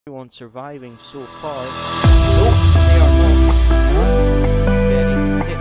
everyone surviving so far. Oh, they are not getting hit.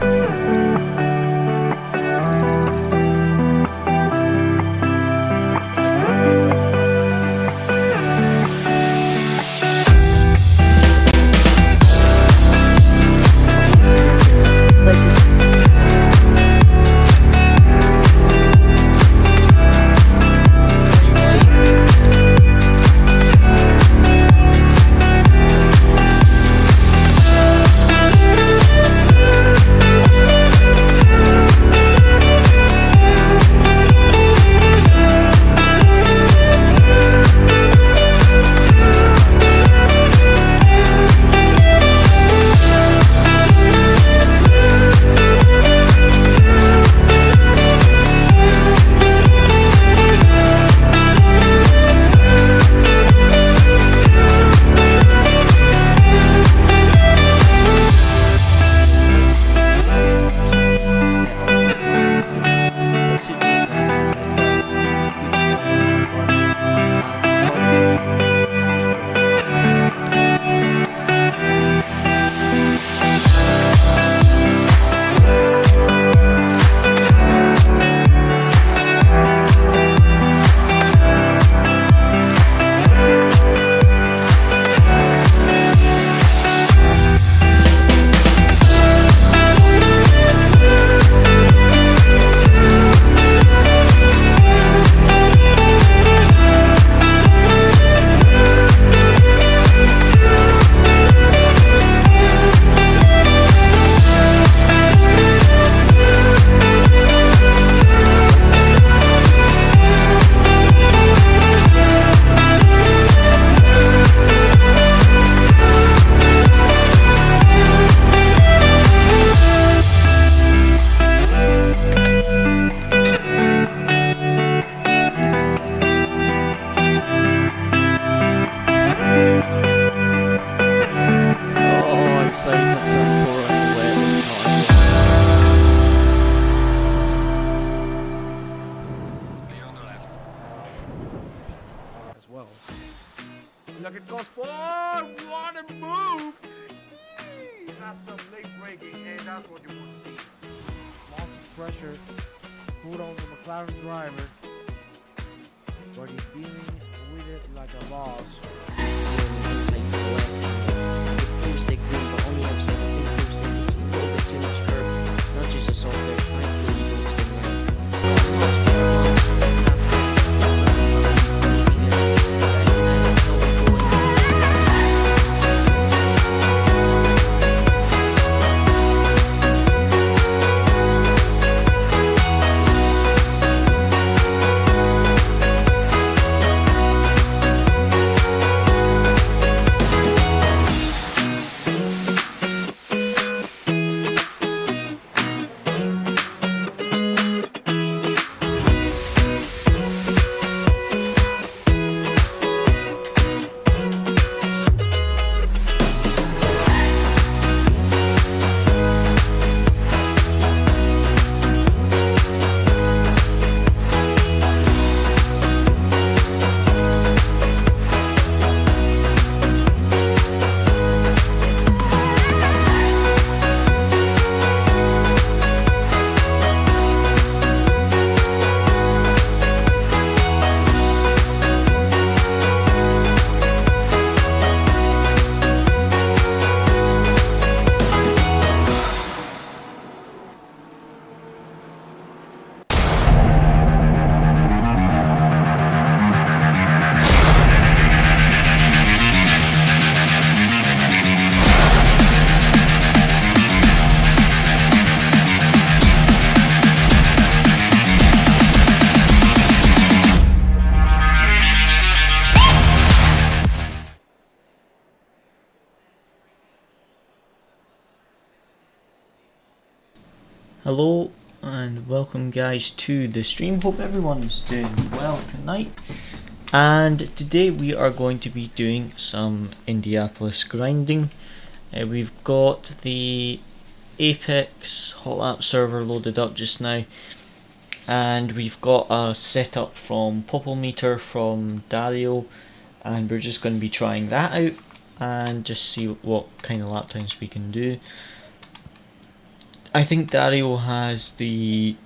Look at goes forward. What a move! That's some late braking, and that's what you want to see. Lots of pressure put on the McLaren driver, but he's dealing with it like a boss. Hello and welcome guys to the stream. Hope everyone's doing well tonight. And today we are going to be doing some Indianapolis grinding. We've got the Apex Hot Lap server loaded up just now, and we've got a setup from Popometer from Dario, and we're just going to be trying that out and just see what kind of lap times we can do. I think Dario has the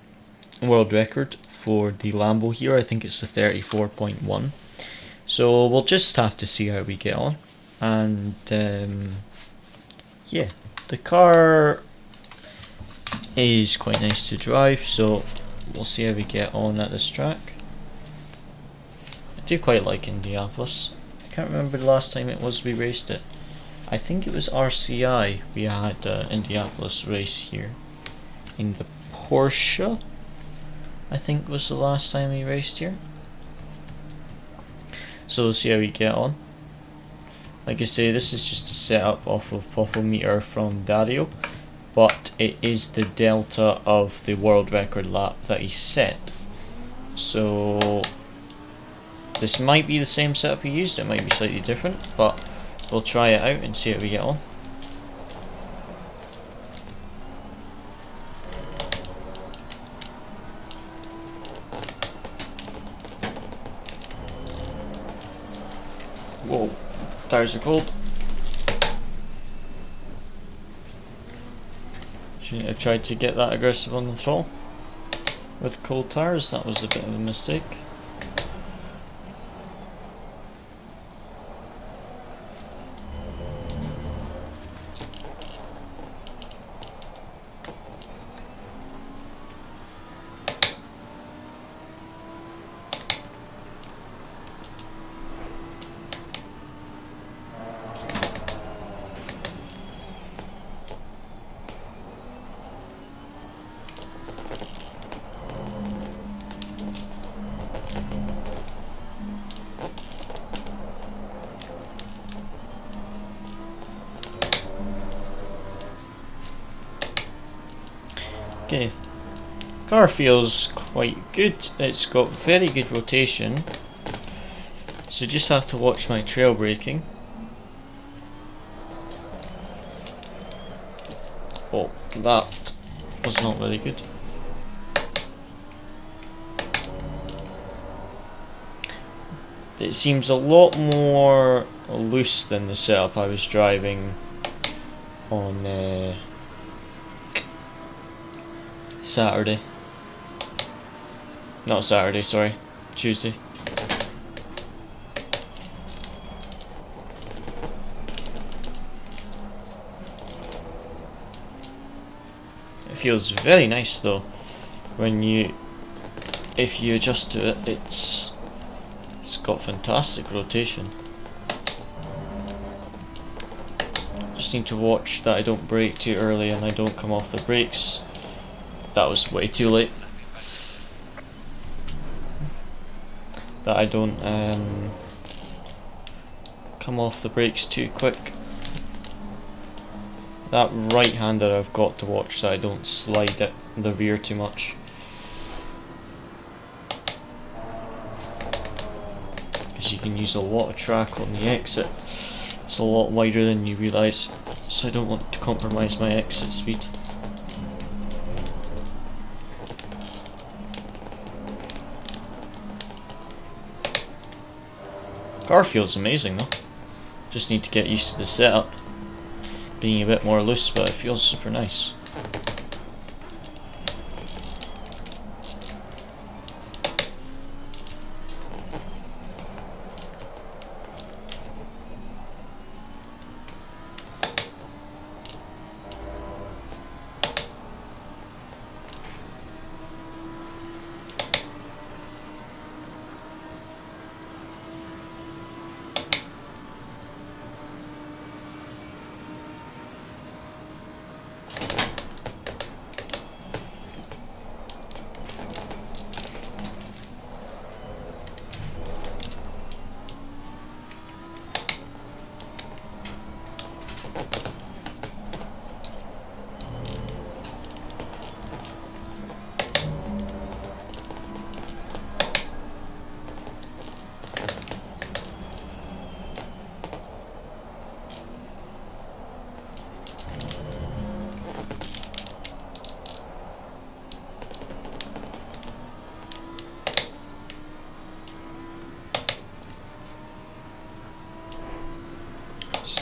world record for the Lambo here. I think it's the 34.1. So we'll just have to see how we get on. And yeah, the car is quite nice to drive, so we'll see how we get on at this track. I do quite like Indianapolis. I can't remember the last time it was we raced it. I think it was RCI we had Indianapolis race here in the Porsche. I think was the last time we raced here. So we'll see how we get on. Like I say, this is just a setup off of Popometer from Dario, but it is the delta of the world record lap that he set. So this might be the same setup he used, it might be slightly different, but we'll try it out and see how we get on. Whoa, tires are cold. Shouldn't have tried to get that aggressive on the throttle with cold tires, that was a bit of a mistake. Okay, car feels quite good, it's got very good rotation, so just have to watch my trail braking. Oh, that was not very good. It seems a lot more loose than the setup I was driving on Saturday. Not Saturday, sorry. Tuesday. It feels very nice though. If you adjust to it, it's got fantastic rotation. Just need to watch that I don't brake too early and I don't come off the brakes. That was way too late. That I don't come off the brakes too quick. That right hander I've got to watch so I don't slide it in the rear too much. Because you can use a lot of track on the exit. It's a lot wider than you realise, so I don't want to compromise my exit speed. Car feels amazing though. Just need to get used to the setup being a bit more loose, but it feels super nice.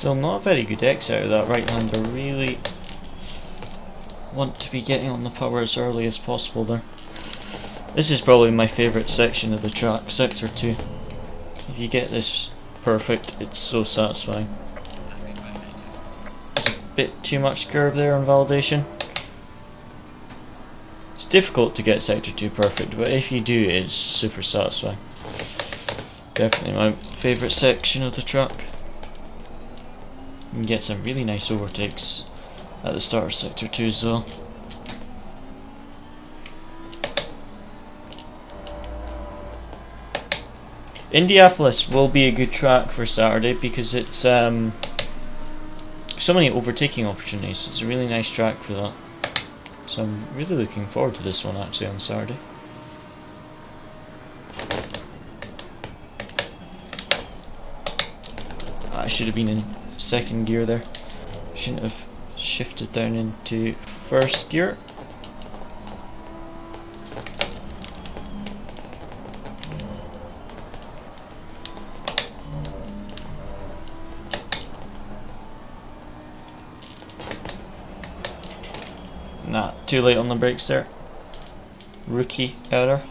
Still not a very good exit out of that right-hander. Really want to be getting on the power as early as possible there. This is probably my favourite section of the track, sector 2. If you get this perfect, it's so satisfying. There's a bit too much curve there on validation. It's difficult to get sector 2 perfect, but if you do, it's super satisfying. Definitely my favourite section of the track. You can get some really nice overtakes at the start of sector 2 as well. Indianapolis will be a good track for Saturday because it's so many overtaking opportunities. It's a really nice track for that. So I'm really looking forward to this one actually on Saturday. I should have been in second gear there. Shouldn't have shifted down into first gear. Nah, too late on the brakes there. Rookie error.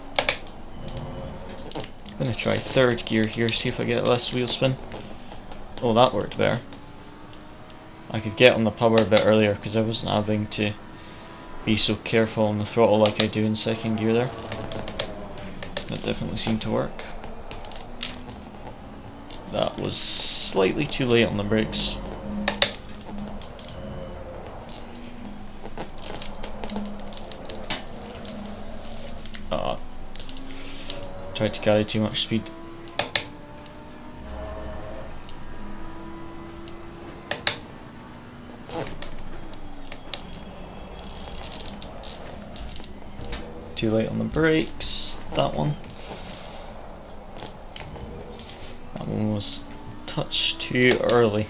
I'm gonna try third gear here, see if I get less wheel spin. Oh, that worked better. I could get on the power a bit earlier because I wasn't having to be so careful on the throttle like I do in second gear there. That definitely seemed to work. That was slightly too late on the brakes. Tried to carry too much speed. Too late on the brakes. That one. That one was a touch too early.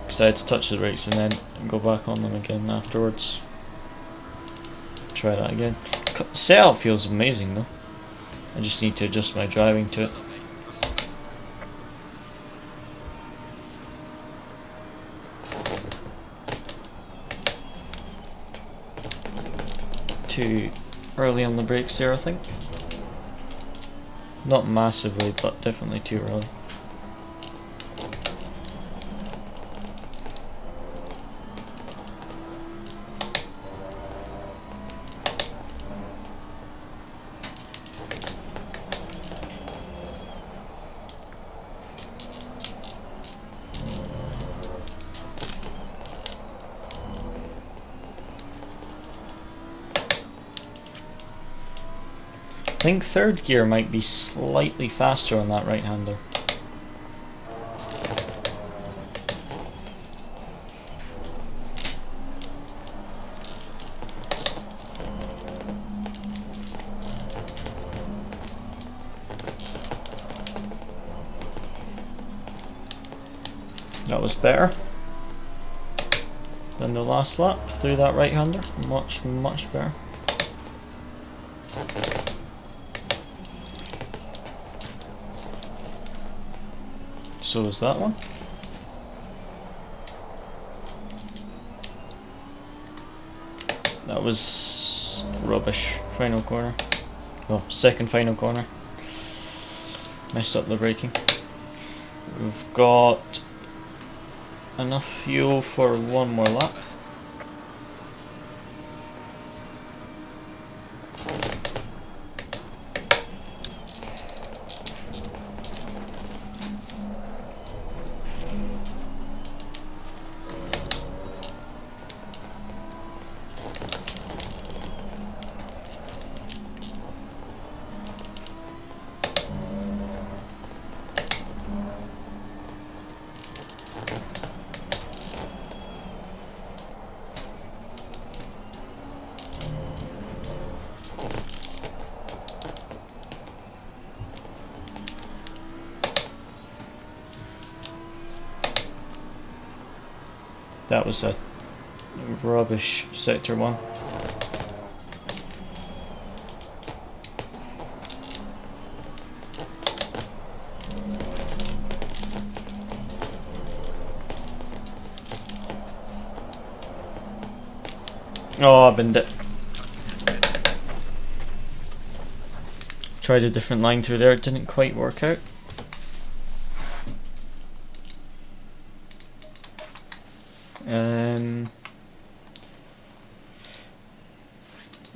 Because I had to touch the brakes and then go back on them again afterwards. Try that again. Setup feels amazing though. I just need to adjust my driving to it. Too early on the brakes there, I think. Not massively, but definitely too early. I think third gear might be slightly faster on that right-hander. That was better than the last lap through that right-hander. Much better. So was that one. That was rubbish. Final corner. Well, second final corner. Messed up the braking. We've got enough fuel for one more lap. That was a rubbish sector 1. Oh, I binned it. Tried a different line through there, it didn't quite work out.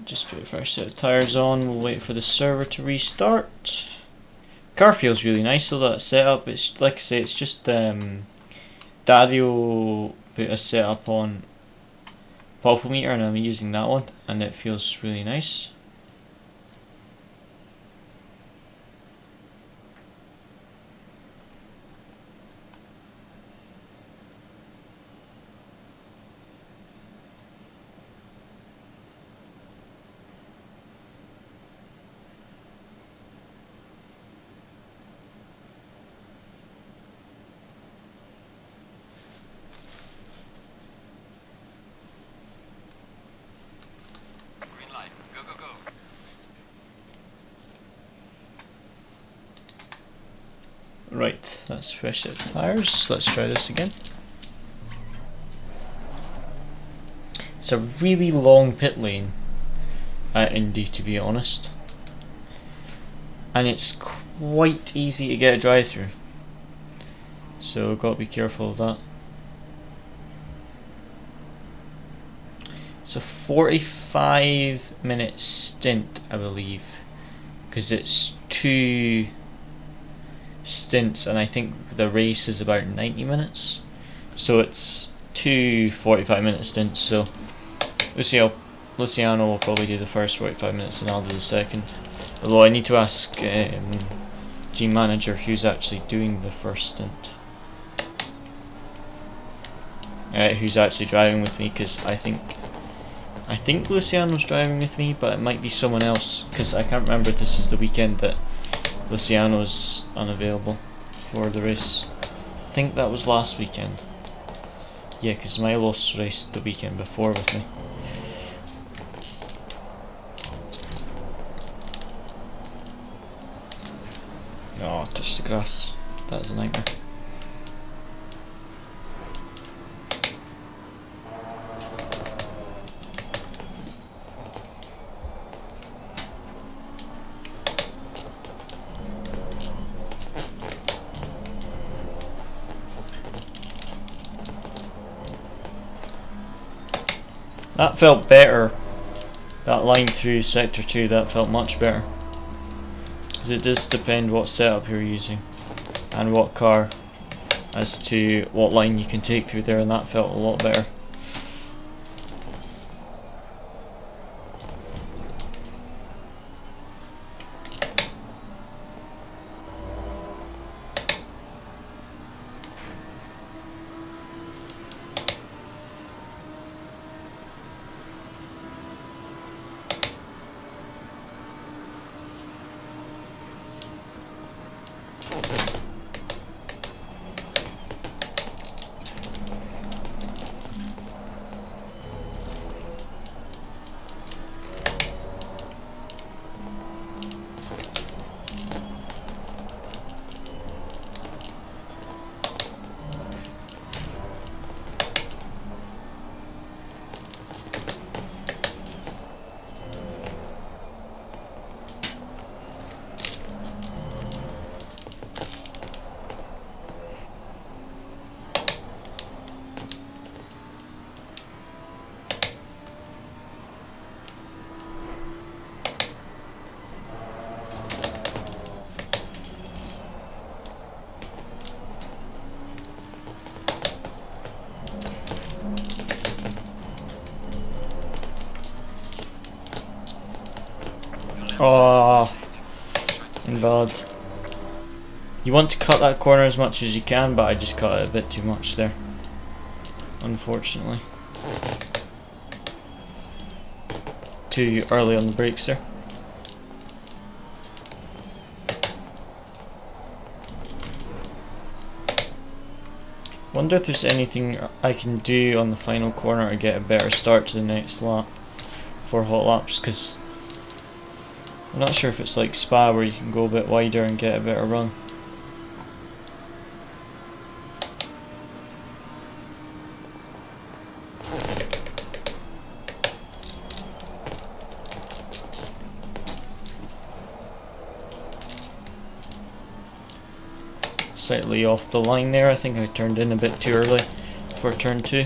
Just put a fresh set of tyres on, we'll wait for the server to restart. Car feels really nice, so that setup, it's like I say, it's just Dario put a setup on Pulpometer and I'm using that one and it feels really nice. Right, that's fresh set of tyres. Let's try this again. It's a really long pit lane at INDY, to be honest, and it's quite easy to get a drive through, so got to be careful of that. It's a 45-minute stint, I believe, because it's 2 stints and I think the race is about 90 minutes, so it's 2 45-minute stints. So Luciano will probably do the first 45 minutes and I'll do the second, although I need to ask team manager who's actually doing the first stint, who's actually driving with me, because I think Luciano's driving with me, but it might be someone else, because I can't remember if this is the weekend that Luciano's unavailable for the race. I think that was last weekend. Yeah, because Milos raced the weekend before with me. Oh, touch the grass. That is a nightmare. That felt better. That line through sector 2, that felt much better. Because it does depend what setup you're using and what car as to what line you can take through there, and that felt a lot better. Oh, invalid. You want to cut that corner as much as you can, but I just cut it a bit too much there, unfortunately. Too early on the brakes there. Wonder if there's anything I can do on the final corner to get a better start to the next lap for hot laps, because I'm not sure if it's like Spa where you can go a bit wider and get a better run. slightly off the line there. I think I turned in a bit too early for turn 2.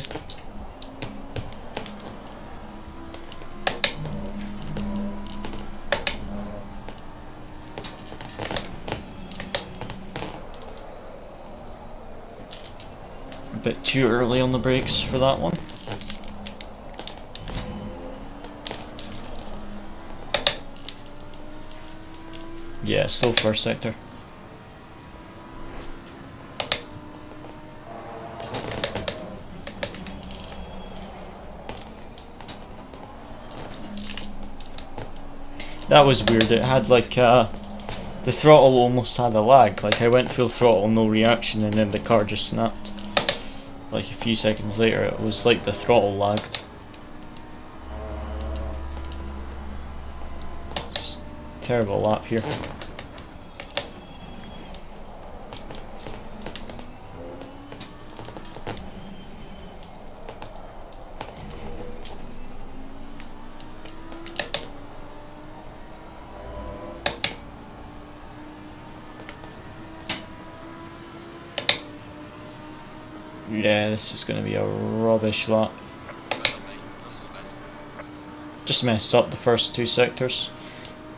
A bit too early on the brakes for that one. Yeah, still first sector. That was weird. It had like the throttle almost had a lag. Like I went full throttle, no reaction, and then the car just snapped. Like a few seconds later, it was like the throttle lagged. Just terrible lap here. Yeah, this is going to be a rubbish lap. Just messed up the first 2 sectors.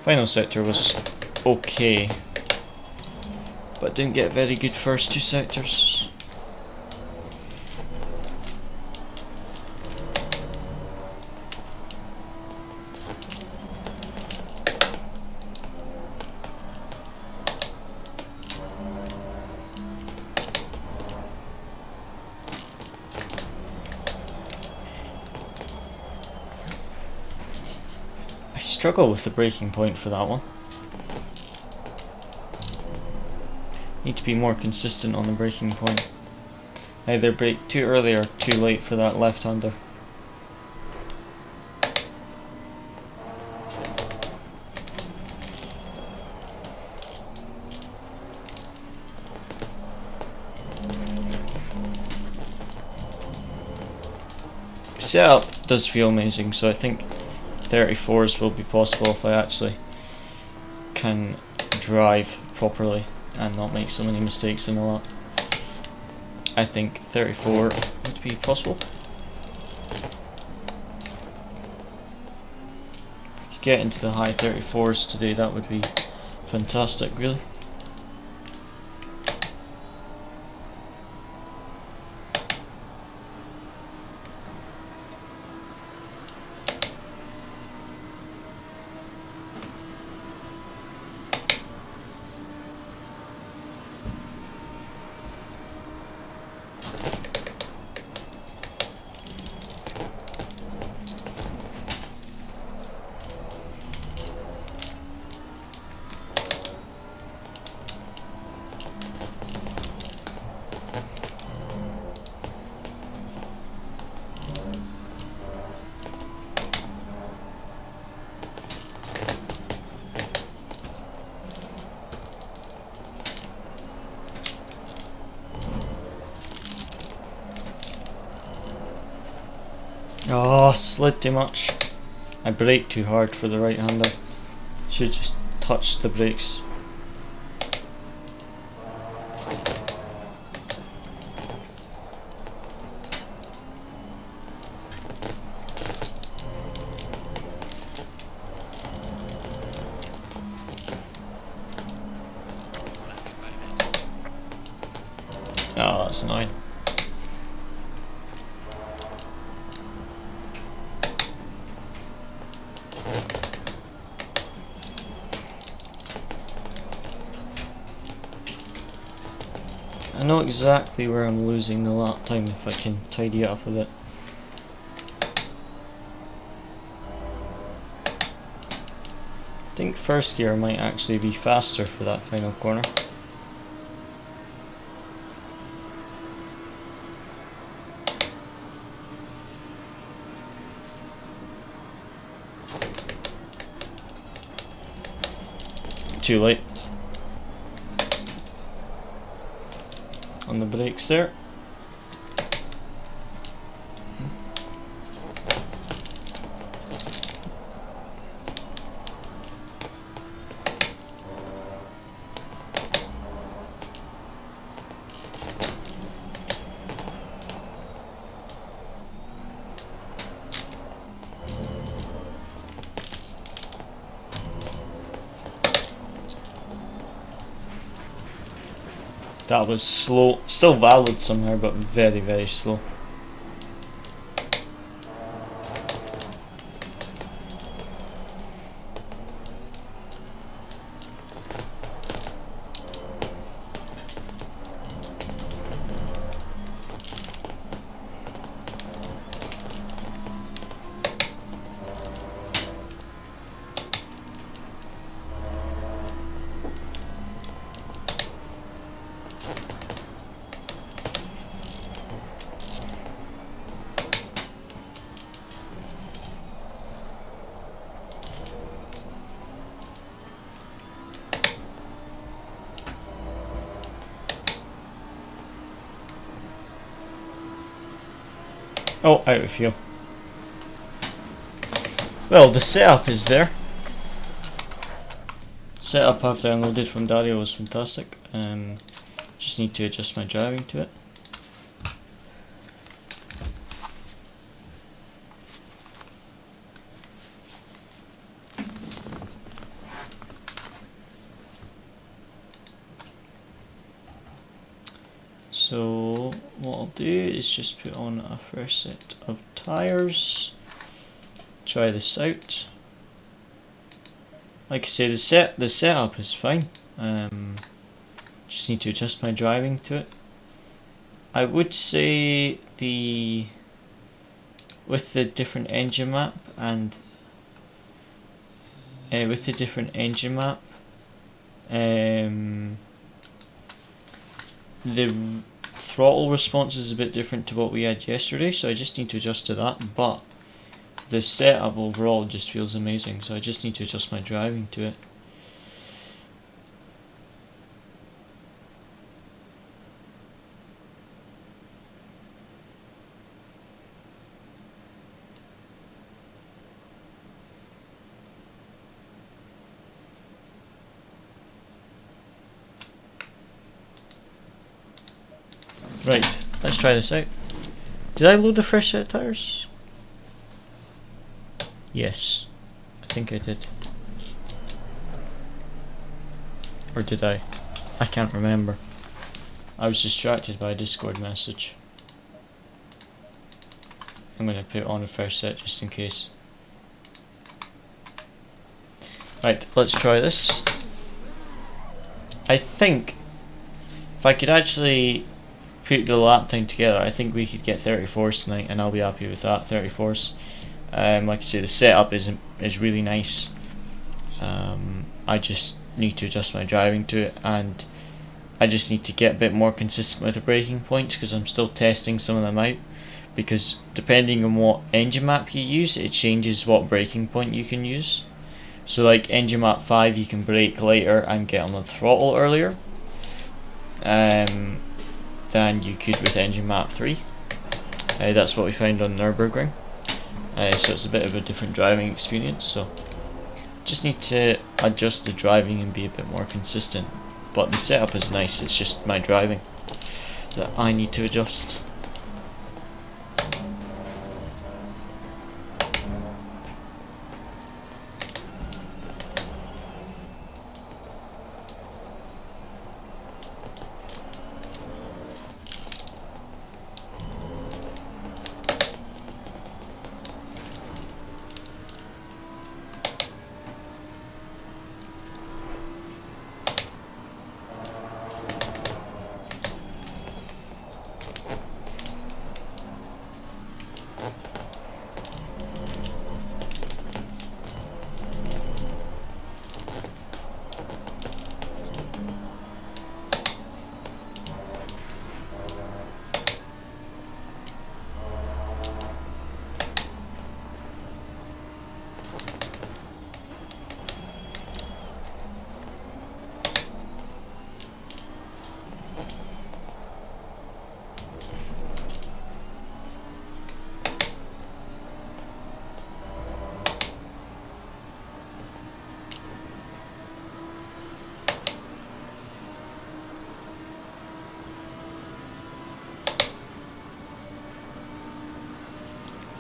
Final sector was okay, but didn't get very good first 2 sectors. I struggle with the braking point for that one. Need to be more consistent on the braking point. Either brake too early or too late for that left-hander. Setup does feel amazing, so I think 34s will be possible if I actually can drive properly and not make so many mistakes in a lap. I think 34 would be possible. If we could get into the high 34s today, that would be fantastic, really. Oh, slid too much. I braked too hard for the right hander. Should just touched the brakes. Oh, that's annoying. I know exactly where I'm losing the lap time if I can tidy it up a bit. I think first gear might actually be faster for that final corner. Too late on the brakes there. That was slow. Still valid somehow, but very, very slow. Oh, out of fuel. Well, the setup is there. Setup I've downloaded from Dario was fantastic. Just need to adjust my driving to it. So what I'll do is just put on a fresh set of tyres, try this out. Like I say, the setup is fine. Just need to adjust my driving to it. I would say with the different engine map and the throttle response is a bit different to what we had yesterday, so I just need to adjust to that, but the setup overall just feels amazing, so I just need to adjust my driving to it. Right, let's try this out. Did I load a fresh set of tyres? Yes, I think I did. Or did I? I can't remember. I was distracted by a Discord message. I'm going to put on a fresh set just in case. Right, let's try this. I think if I could actually put the lap time together, I think we could get 34s tonight, and I'll be happy with that. 34s. Like I say, the setup is really nice. I just need to adjust my driving to it, and I just need to get a bit more consistent with the braking points, because I'm still testing some of them out, because depending on what engine map you use, it changes what braking point you can use. So like engine map 5, you can brake later and get on the throttle earlier than you could with engine map 3. That's what we found on Nürburgring. So it's a bit of a different driving experience, so just need to adjust the driving and be a bit more consistent. But the setup is nice, it's just my driving that I need to adjust.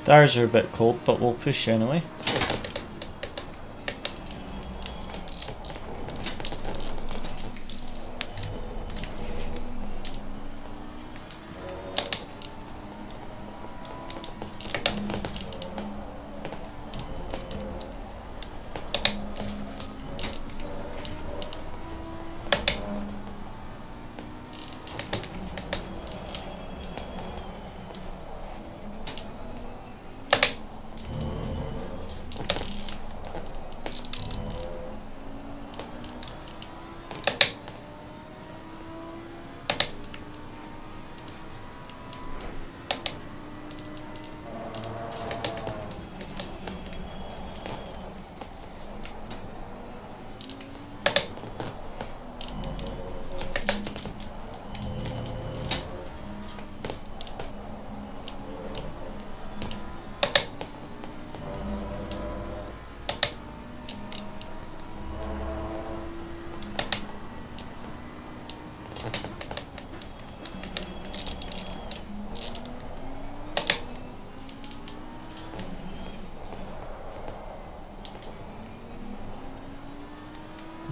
Tires are a bit cold, but we'll push anyway.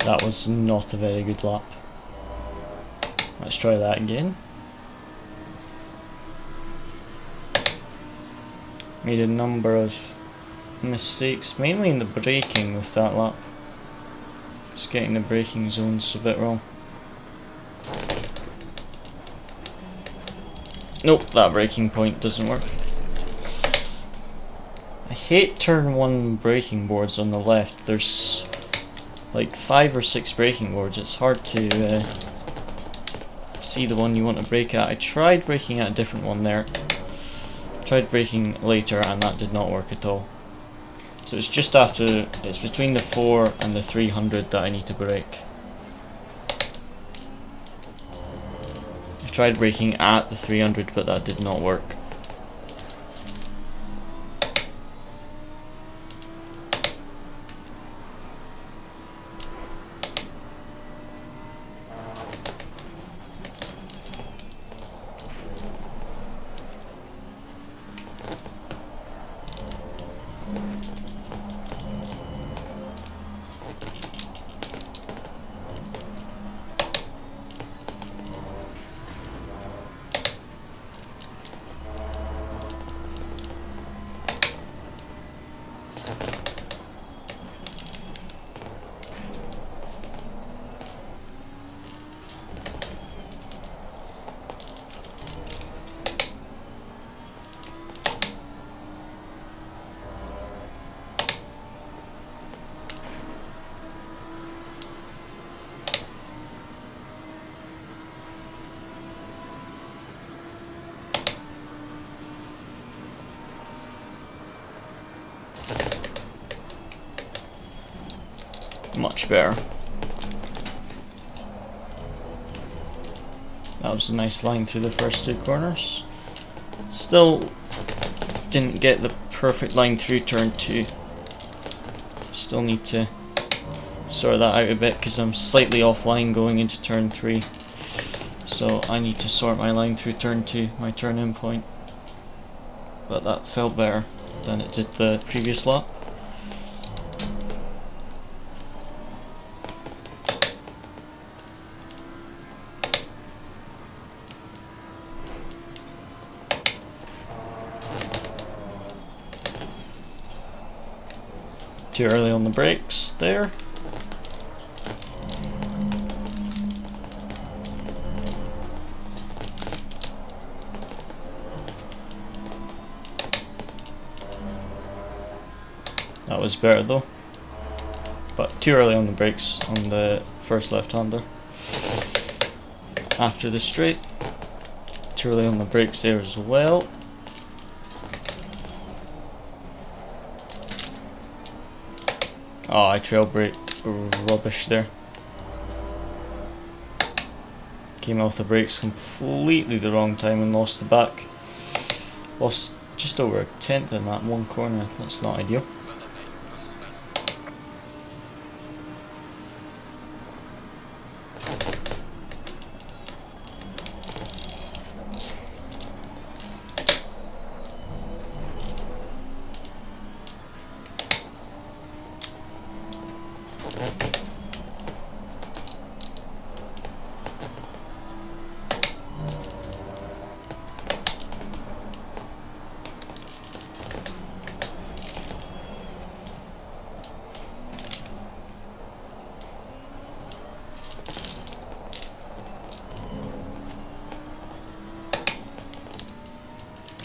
That was not a very good lap. Let's try that again. Made a number of mistakes, mainly in the braking with that lap. Just getting the braking zones a bit wrong. Nope, that braking point doesn't work. I hate turn 1 braking boards on the left. There's like 5 or 6 braking boards. It's hard to see the one you want to brake at. I tried braking at a different one there. Tried braking later and that did not work at all. So it's just after, it's between the 4 and the 300 that I need to brake. I tried braking at the 300 but that did not work. Much better. That was a nice line through the first 2 corners. Still didn't get the perfect line through turn 2. Still need to sort that out a bit because I'm slightly offline going into turn 3. So I need to sort my line through turn 2, my turn in point. But that felt better than it did the previous lap. Too early on the brakes there. That was better though. But too early on the brakes on the first left-hander. After the straight. Too early on the brakes there as well. Oh, I trail braked rubbish there. Came off the brakes completely the wrong time and lost the back. Lost just over a tenth in that one corner. That's not ideal.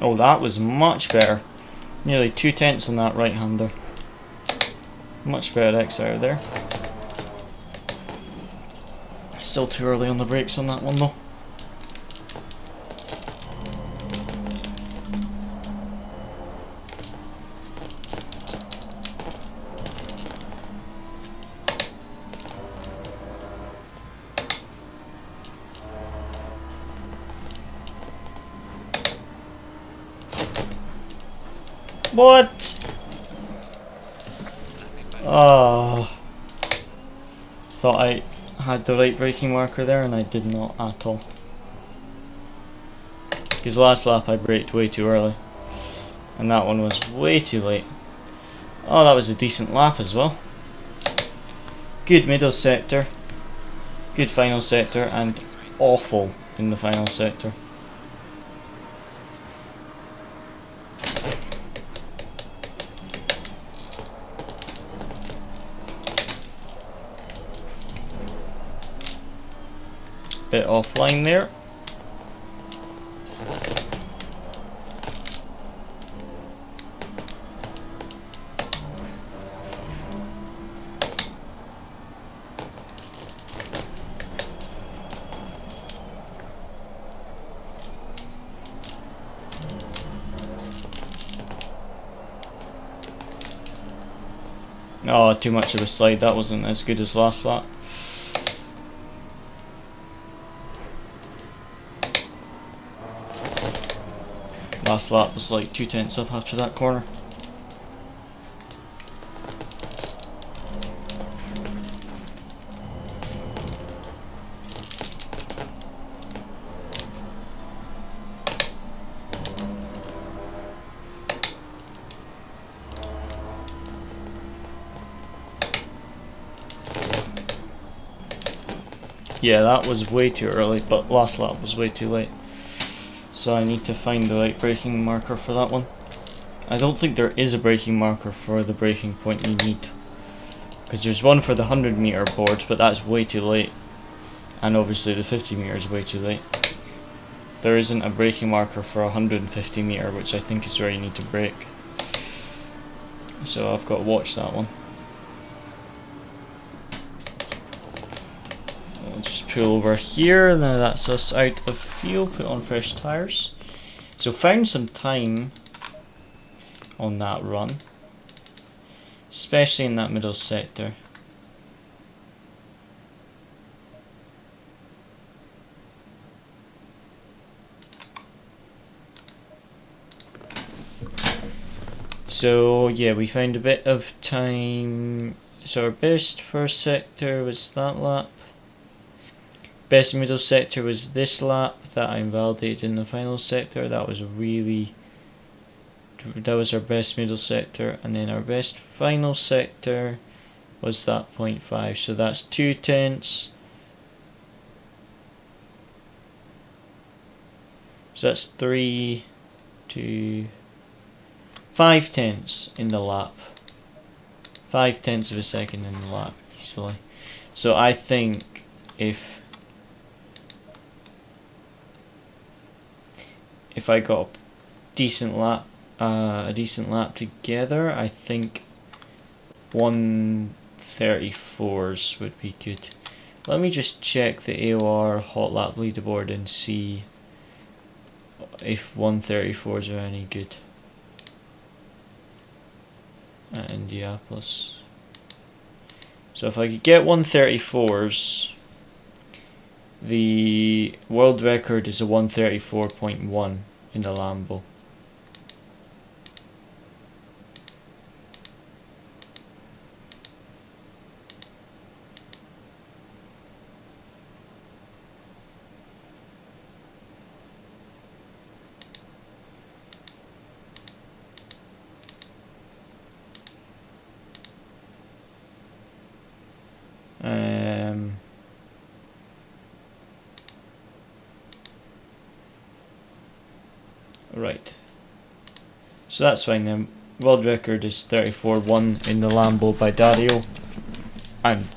Oh, that was much better. Nearly 2 tenths on that right-hander. Much better X out of there. Still too early on the brakes on that one though. What? Oh, thought I had the right braking marker there and I did not at all. Because last lap I braked way too early and that one was way too late. Oh, that was a decent lap as well. good middle sector, good final sector, and awful in the final sector. Bit offline there. Oh, too much of a slide. That wasn't as good as last lap. Last lap was like 2 tenths up after that corner. Yeah, that was way too early, but last lap was way too late. So I need to find the right braking marker for that one. I don't think there is a braking marker for the braking point you need, because there's one for the 100 meter board, but that's way too late, and obviously the 50 meter is way too late. There isn't a braking marker for 150 meter, which I think is where you need to brake. So I've got to watch that one. Just pull over here. Now that's us out of fuel. Put on fresh tires. So found some time on that run, especially in that middle sector. So yeah, we found a bit of time. So our best first sector was that lap. Best middle sector was this lap that I invalidated in the final sector. That was our best middle sector, and then our best final sector was that 0.5. So that's 2 tenths. So that's 3, 2, 5 tenths in the lap. 5 tenths of a second in the lap, easily. So I think if I got a decent lap together, I think 134s would be good. Let me just check the AOR hot lap leaderboard and see if 134s are any good at Indianapolis. So if I could get 134s, the world record is a 134.1 in the Lambo. Right. So that's fine then. World record is 34.1 in the Lambo by Dario. And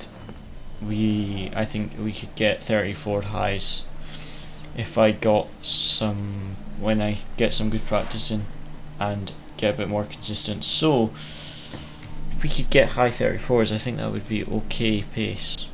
I think we could get 34 highs if I got some, when I get some good practice in and get a bit more consistent. So if we could get high 34s, I think that would be okay pace.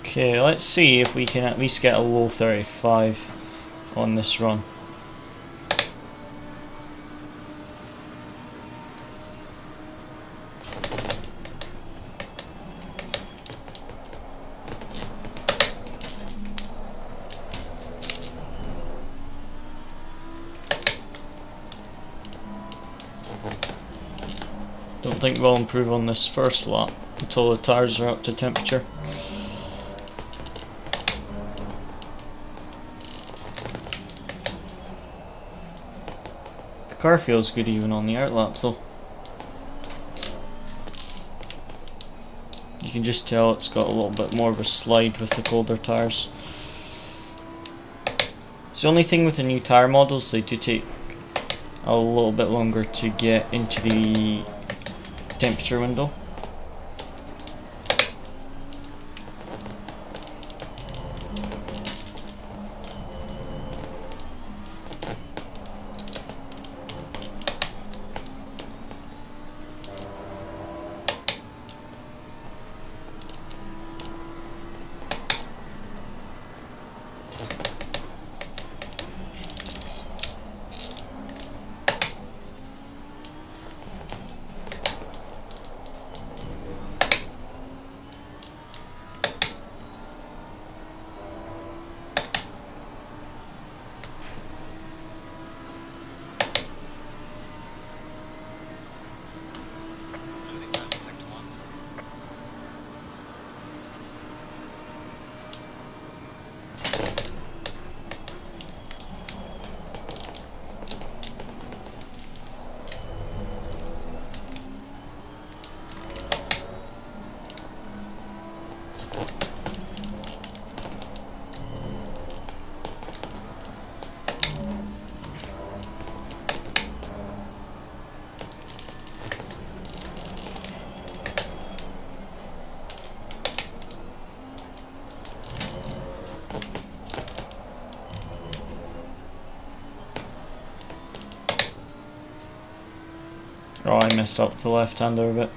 Okay, let's see if we can at least get a low 35 on this run. Don't think we'll improve on this first lap until the tyres are up to temperature. The car feels good even on the outlap though. You can just tell it's got a little bit more of a slide with the colder tyres. It's the only thing with the new tyre models, they do take a little bit longer to get into the temperature window. Oh, I messed up the left-hander a bit.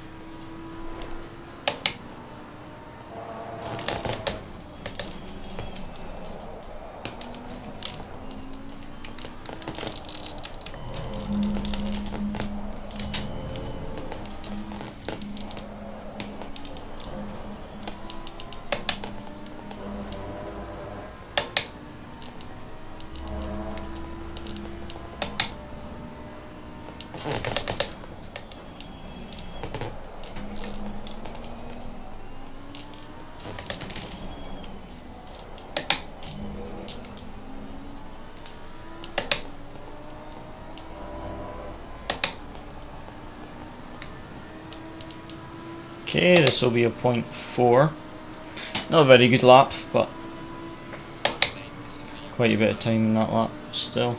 Okay, this will be a 0.4. Not a very good lap, but quite a bit of time in that lap still.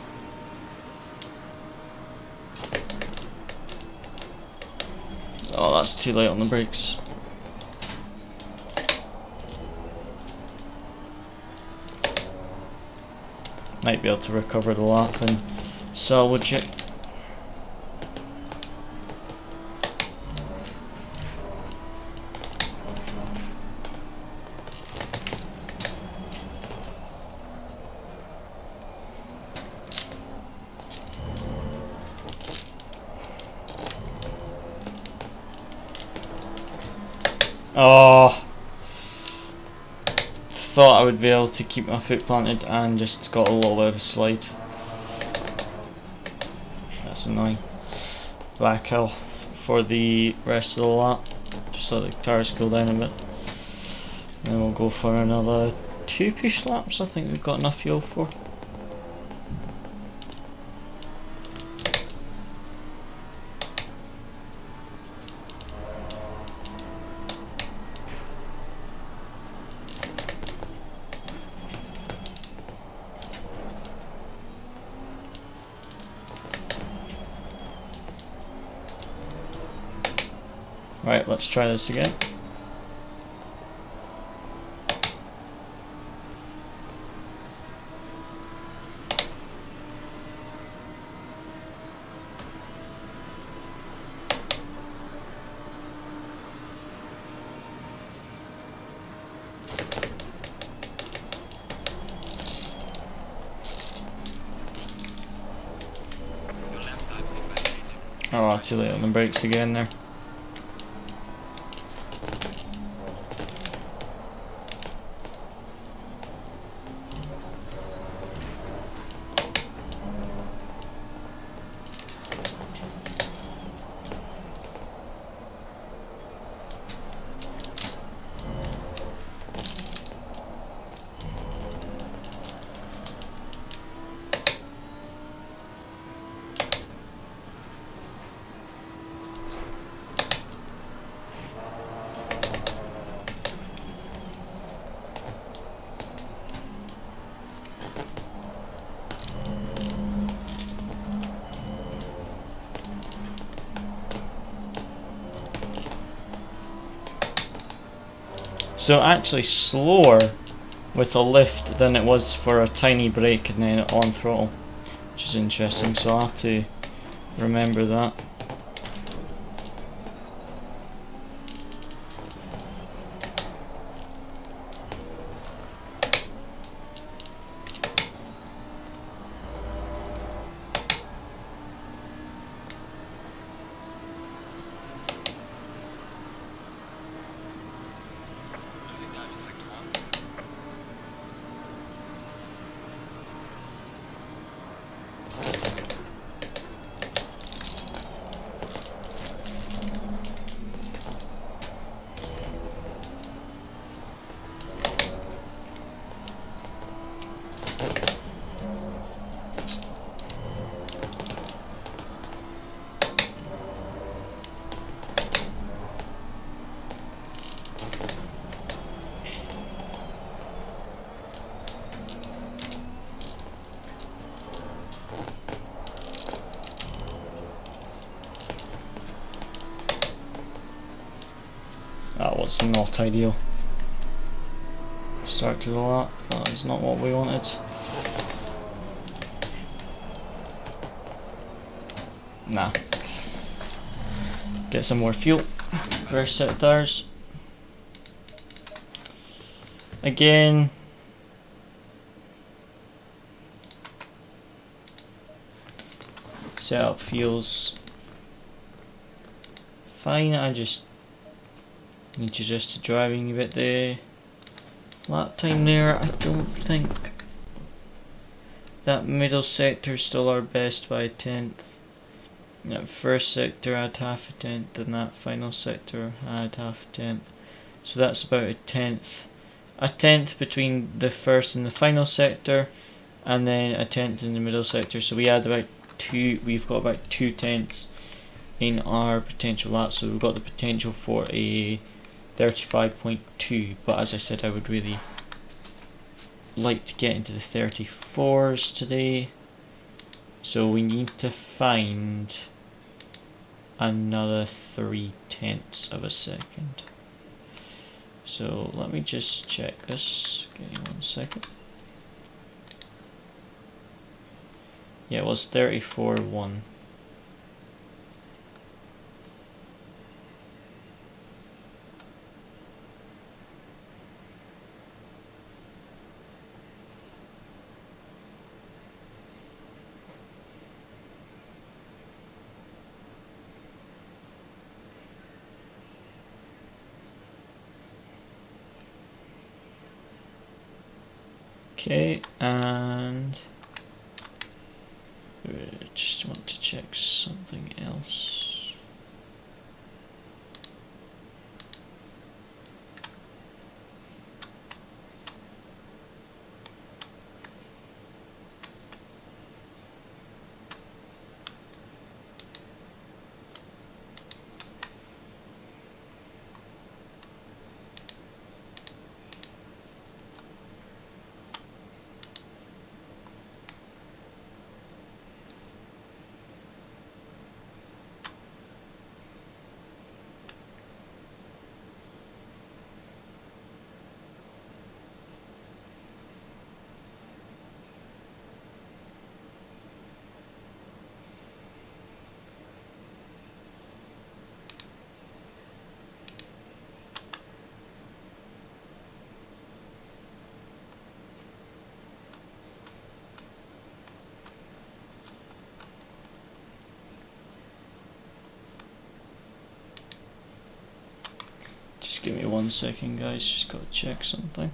Oh, that's too late on the brakes. Might be able to recover the lap and salvage it. Oh, thought I would be able to keep my foot planted and just got a little bit of a slide. That's annoying. Back off for the rest of the lap, just so the tyres cool down a bit. Then we'll go for another 2 push laps. I think we've got enough fuel for. Right, let's try this again. Oh, too late on the brakes again there. So actually slower with a lift than it was for a tiny brake and then on throttle, which is interesting, so I'll have to remember that. That was not ideal. Start to the lap, that is not what we wanted. Nah. Get some more fuel. Fresh set of tires. Again. Setup feels fine, I just need to adjust to driving a bit there. Lap time there, I don't think that middle sector is still our best by a tenth. That first sector had half a tenth and that final sector had half a tenth. So that's about a tenth. A tenth between the first and the final sector and then a tenth in the middle sector. So we had about we've got about 2 tenths in our potential lap. So we've got the potential for a 35.2, but as I said, I would really like to get into the 34s today, so we need to find another 3/10 of a second. So let me just check this, give me 1 second. Yeah, it was 34.1. Okay, and just want to check something else. give me 1 second, guys. Just gotta check something.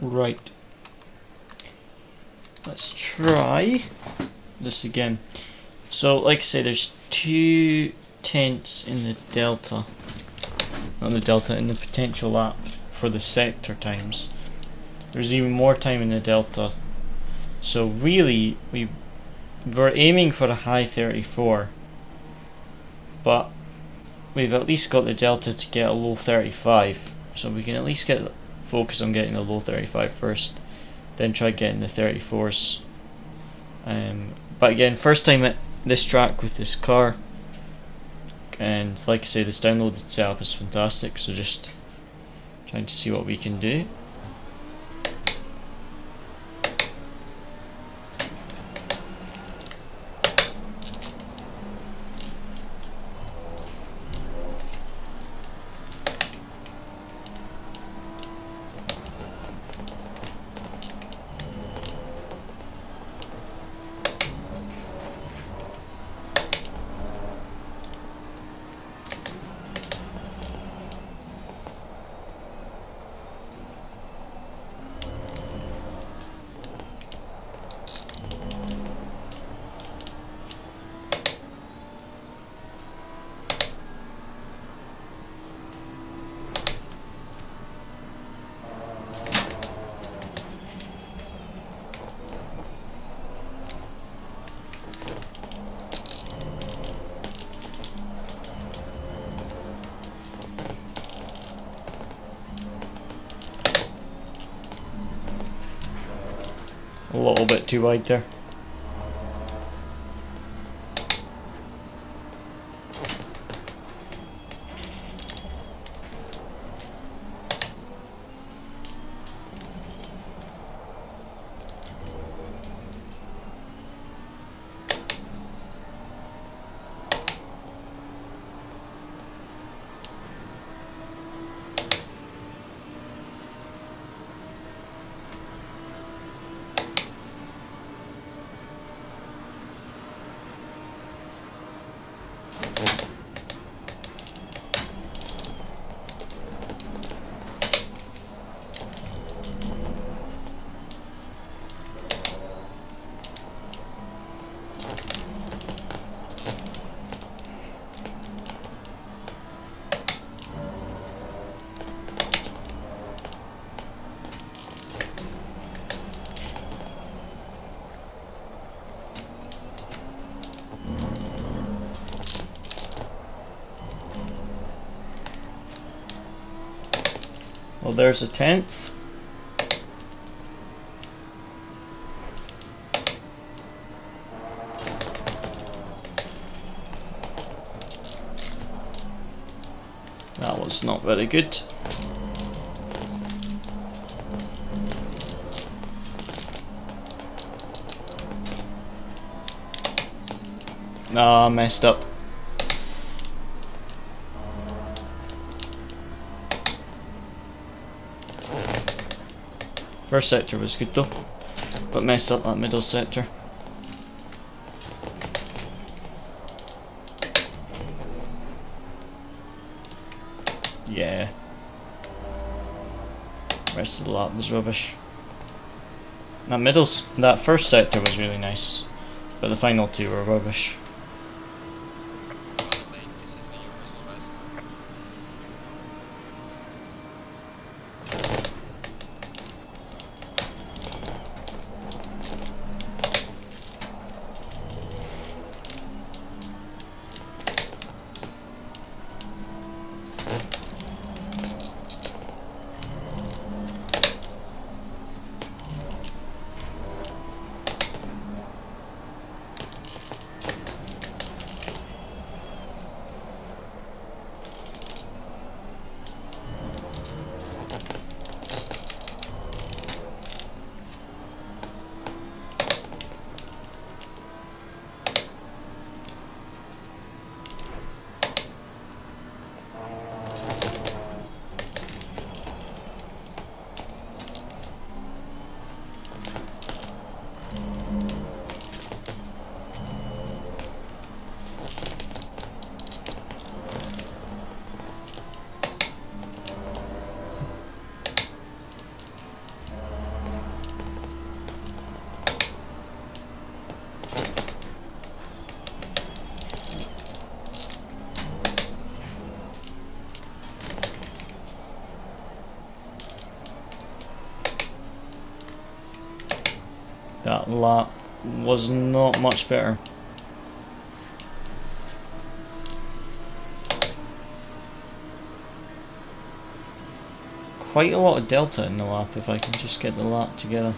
Right. Let's try this again. So, like I say, there's 2 tenths in the delta. Not the delta, in the potential lap for the sector times. There's even more time in the delta. So really, we're aiming for a high 34. But we've at least got the delta to get a low 35. So we can at least focus on getting a low 35 first, then try getting the 34s. But again, first time at this track with this car, and like I say, this downloaded setup is fantastic, so just trying to see what we can do. A little bit too wide there. Well, there's a 10th. That was not very good. Ah, messed up. First sector was good though, but messed up that middle sector. Yeah. Rest of the lap was rubbish. That first sector was really nice, but the final two were rubbish. That lap was not much better. Quite a lot of delta in the lap if I can just get the lap together.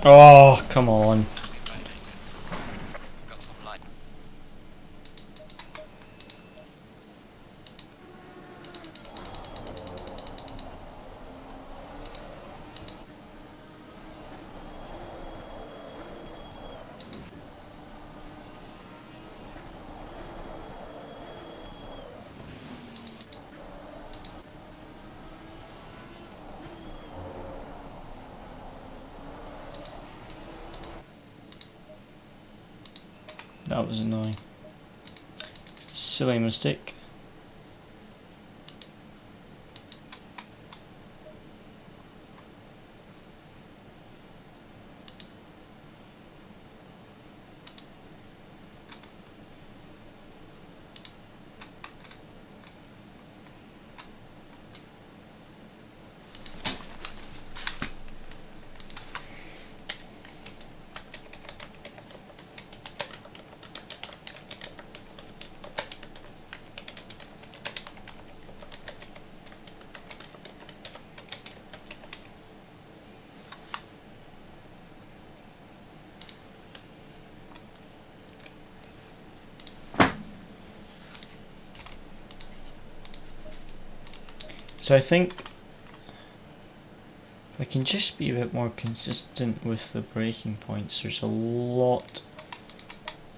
Oh, come on. That was annoying. Silly mistake. So I think if I can just be a bit more consistent with the braking points, there's a lot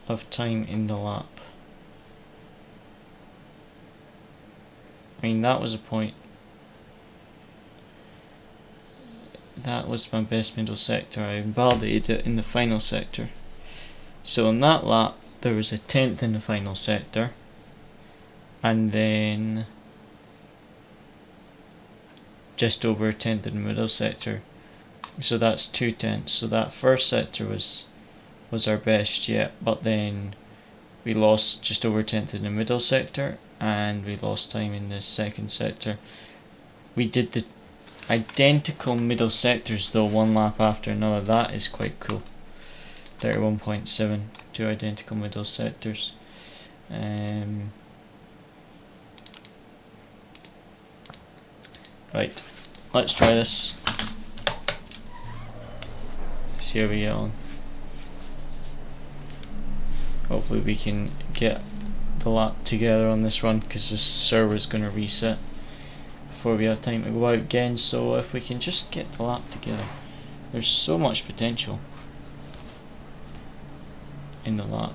of time in the lap. I mean, that was a point. That was my best middle sector. I invalidated it in the final sector. So on that lap, there was a 10th in the final sector. And then just over a 10th in the middle sector. So that's 2/10. So that first sector was our best yet, but then we lost just over 10th in the middle sector, and we lost time in the second sector. We did the identical middle sectors though, one lap after another. That is quite cool. 31.7, two identical middle sectors. Right, let's try this. See how we get on. Hopefully we can get the lap together on this run, because the server's going to reset before we have time to go out again. So if we can just get the lap together, there's so much potential in the lap.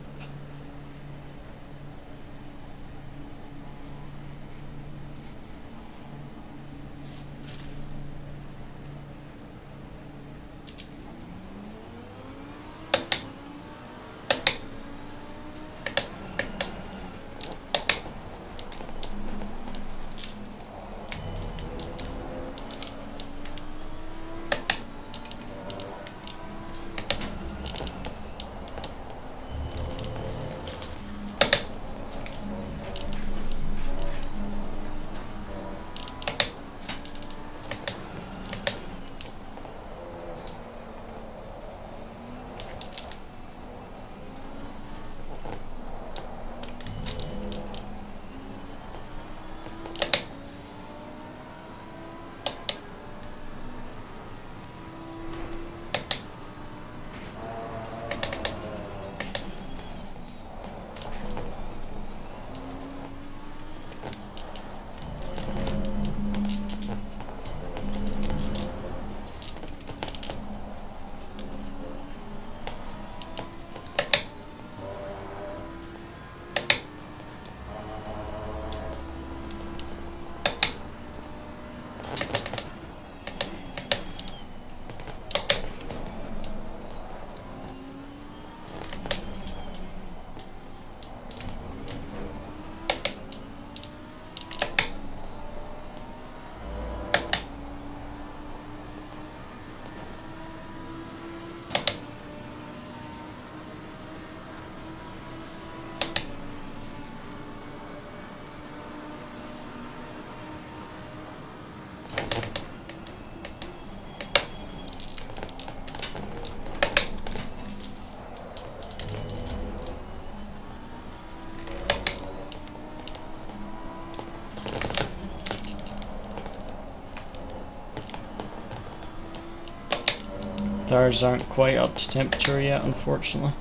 Tires aren't quite up to temperature yet, unfortunately.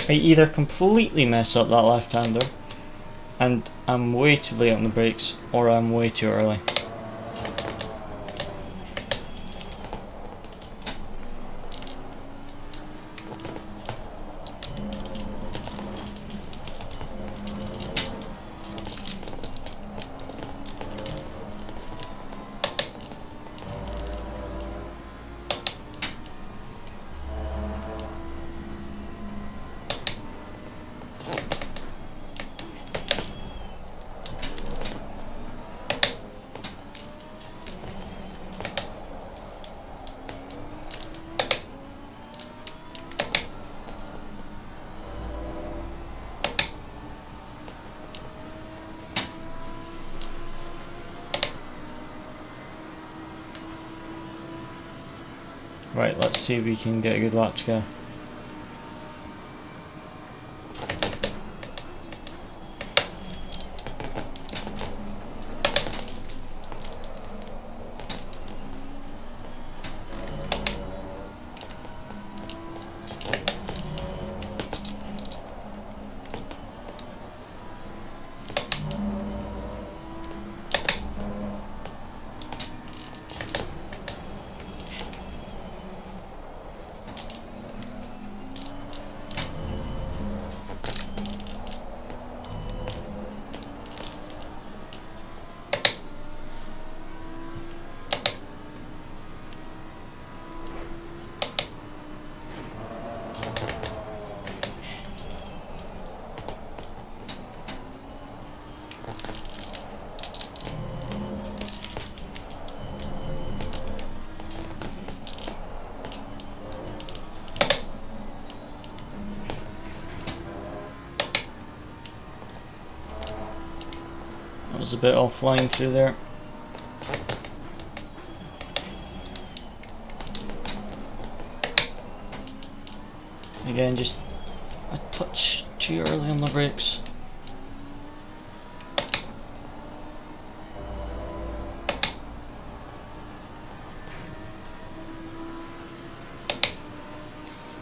I either completely mess up that left-hander and I'm way too late on the brakes, or I'm way too early. Right, let's see if we can get a good lap together. That was a bit offline through there. Again, just a touch too early on the brakes.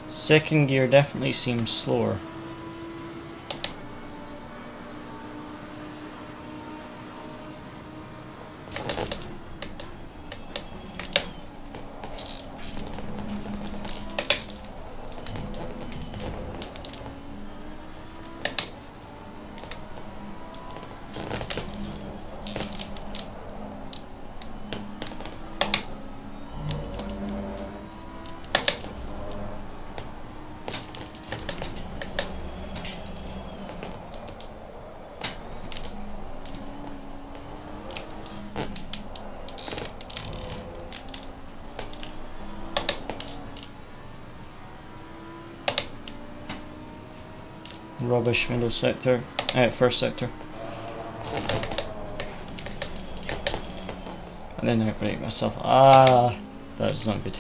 Second gear definitely seems slower. Rubbish middle sector, first sector. And then I break myself. Ah, that is not good.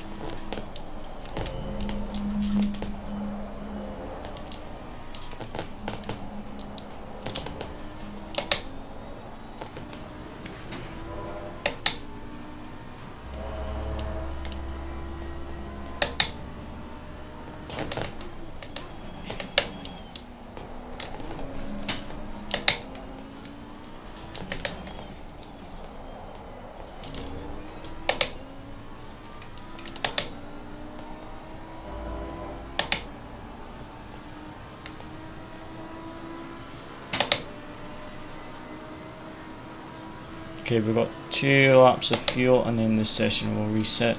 Okay, we've got 2 laps of fuel and then this session will reset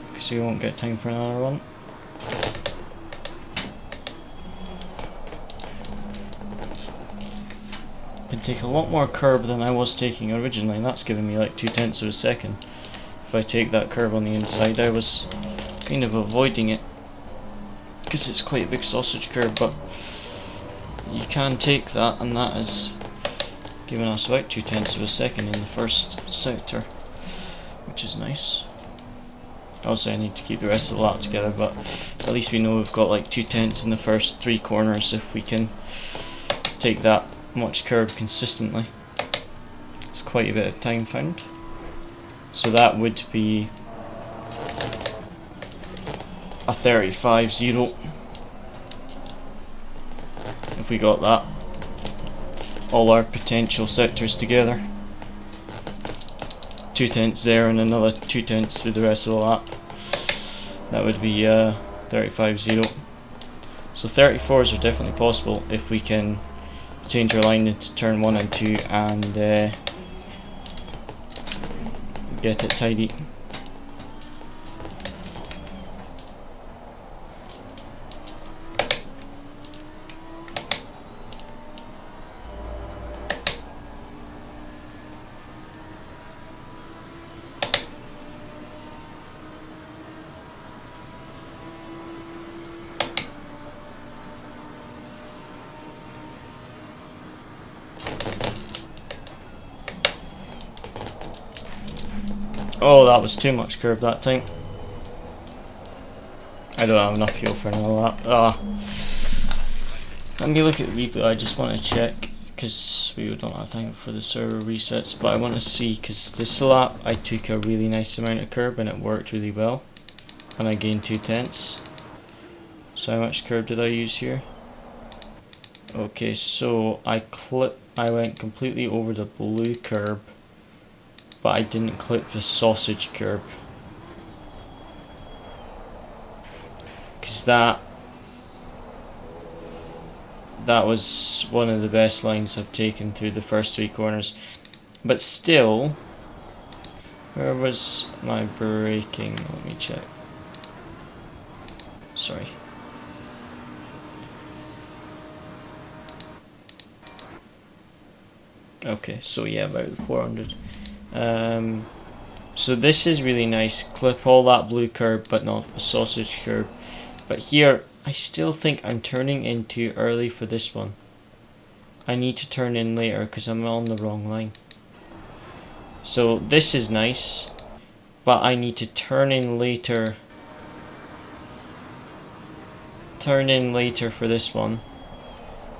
because we won't get time for another one. I can take a lot more curb than I was taking originally, and that's giving me like 0.2 of a second. If I take that curb on the inside, I was kind of avoiding it because it's quite a big sausage curb, but you can take that, and that is giving us about 0.2 of a second in the first sector, which is nice. Also, I need to keep the rest of the lap together, but at least we know we've got like 0.2 in the first 3 corners if we can take that much curb consistently. It's quite a bit of time found. So that would be a 35.0 if we got that. All our potential sectors together. 0.2 there and another 0.2 through the rest of the lap. That would be 35.0. So 34s are definitely possible if we can change our line into turn 1 and 2 and get it tidy. Oh, that was too much curb that time. I don't have enough fuel for another lap. Let me look at the replay. I just want to check because we don't have time for the server resets, but I want to see because this lap I took a really nice amount of curb and it worked really well and I gained 0.2. So how much curb did I use here? Okay, so I went completely over the blue curb, but I didn't clip the sausage curb because that was one of the best lines I've taken through the first 3 corners. But still, where was my braking? Let me check. Sorry. Okay, so yeah, about 400. So this is really nice. Clip all that blue curb, but not a sausage curb. But here, I still think I'm turning in too early for this one. I need to turn in later because I'm on the wrong line. So this is nice, but I need to turn in later. Turn in later for this one.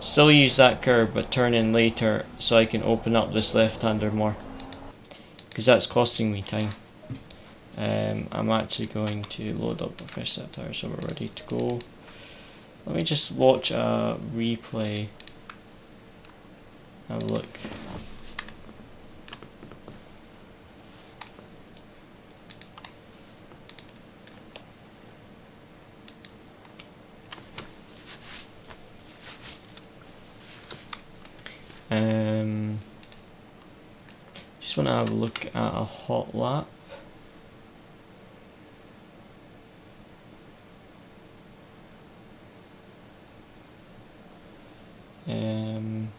Still use that curb, but turn in later so I can open up this left-hander more. Because that's costing me time. I'm actually going to load up the fresh set tire so we're ready to go. Let me just watch a replay. Have a look. Just want to have a look at a hot lap. Um,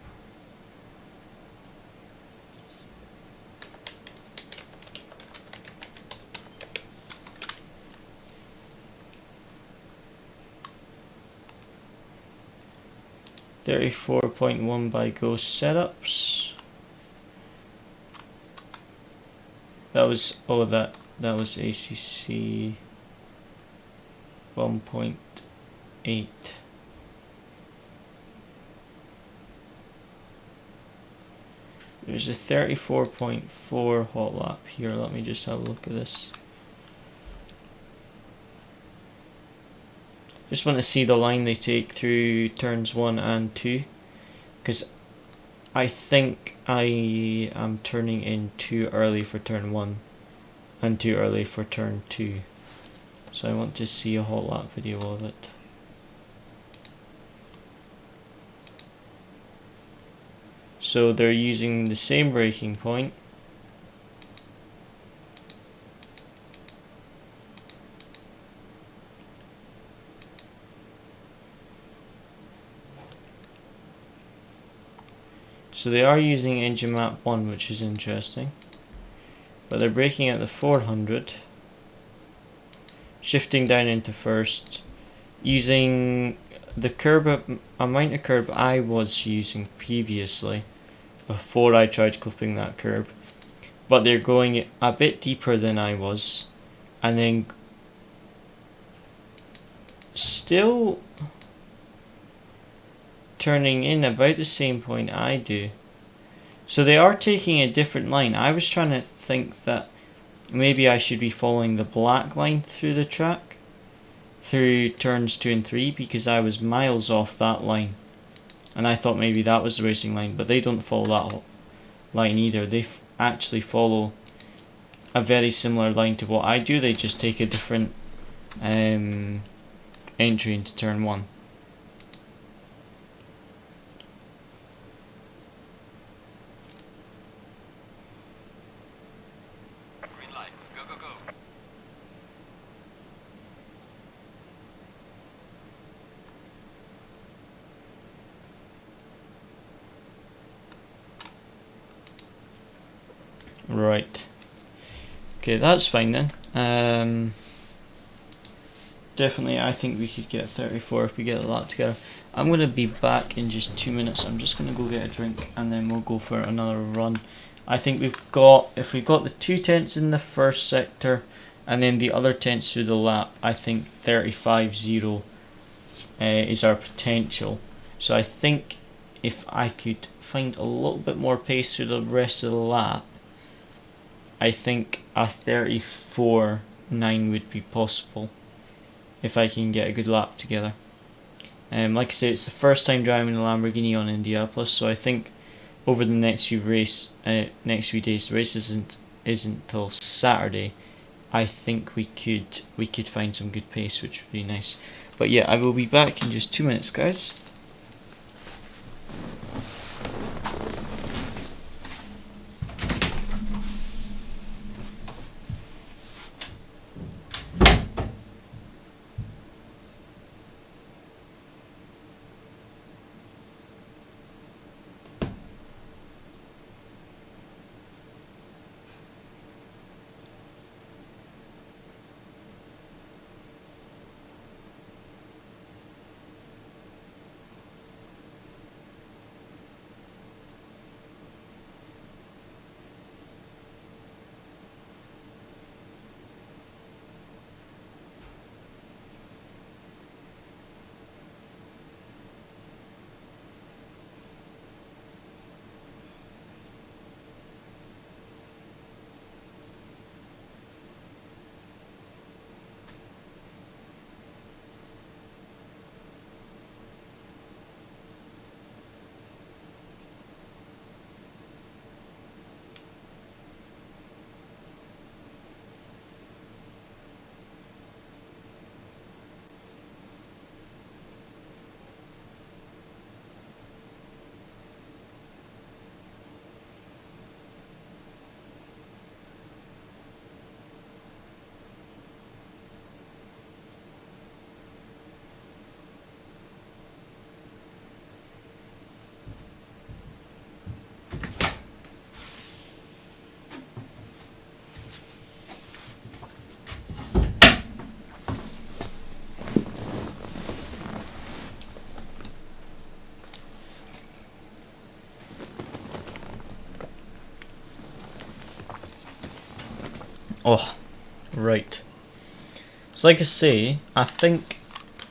34.1 by Ghost setups. That was that was ACC 1.8. There's a 34.4 hot lap here. Let me just have a look at this. Just want to see the line they take through turns 1 and 2, because I think I am turning in too early for turn 1 and too early for turn 2. So I want to see a hot lap video of it. So they're using the same braking point. So they are using engine map 1, which is interesting. But they're braking at the 400. Shifting down into first. Using the curb, amount of curb I was using previously, before I tried clipping that curb. But they're going a bit deeper than I was. And then still turning in about the same point I do. So they are taking a different line. I was trying to think that maybe I should be following the black line through the track, through turns 2 and 3, because I was miles off that line. And I thought maybe that was the racing line, but they don't follow that line either. They actually follow a very similar line to what I do. They just take a different entry into turn 1. Green light. Go, go, go. Right. Okay, that's fine then. Definitely, I think we could get 34 if we get a lot together. I'm going to be back in just 2 minutes. I'm just going to go get a drink and then we'll go for another run. I think if we've got the 2 tenths in the first sector and then the other tenths through the lap, I think 35.0 is our potential. So I think if I could find a little bit more pace through the rest of the lap, I think a 34.9 would be possible if I can get a good lap together. Like I say, it's the first time driving a Lamborghini on Indianapolis, so I think over the next few days, the race isn't till Saturday. I think we could find some good pace, which would be nice. But yeah, I will be back in just 2 minutes, guys. Oh, right. So like I say, I think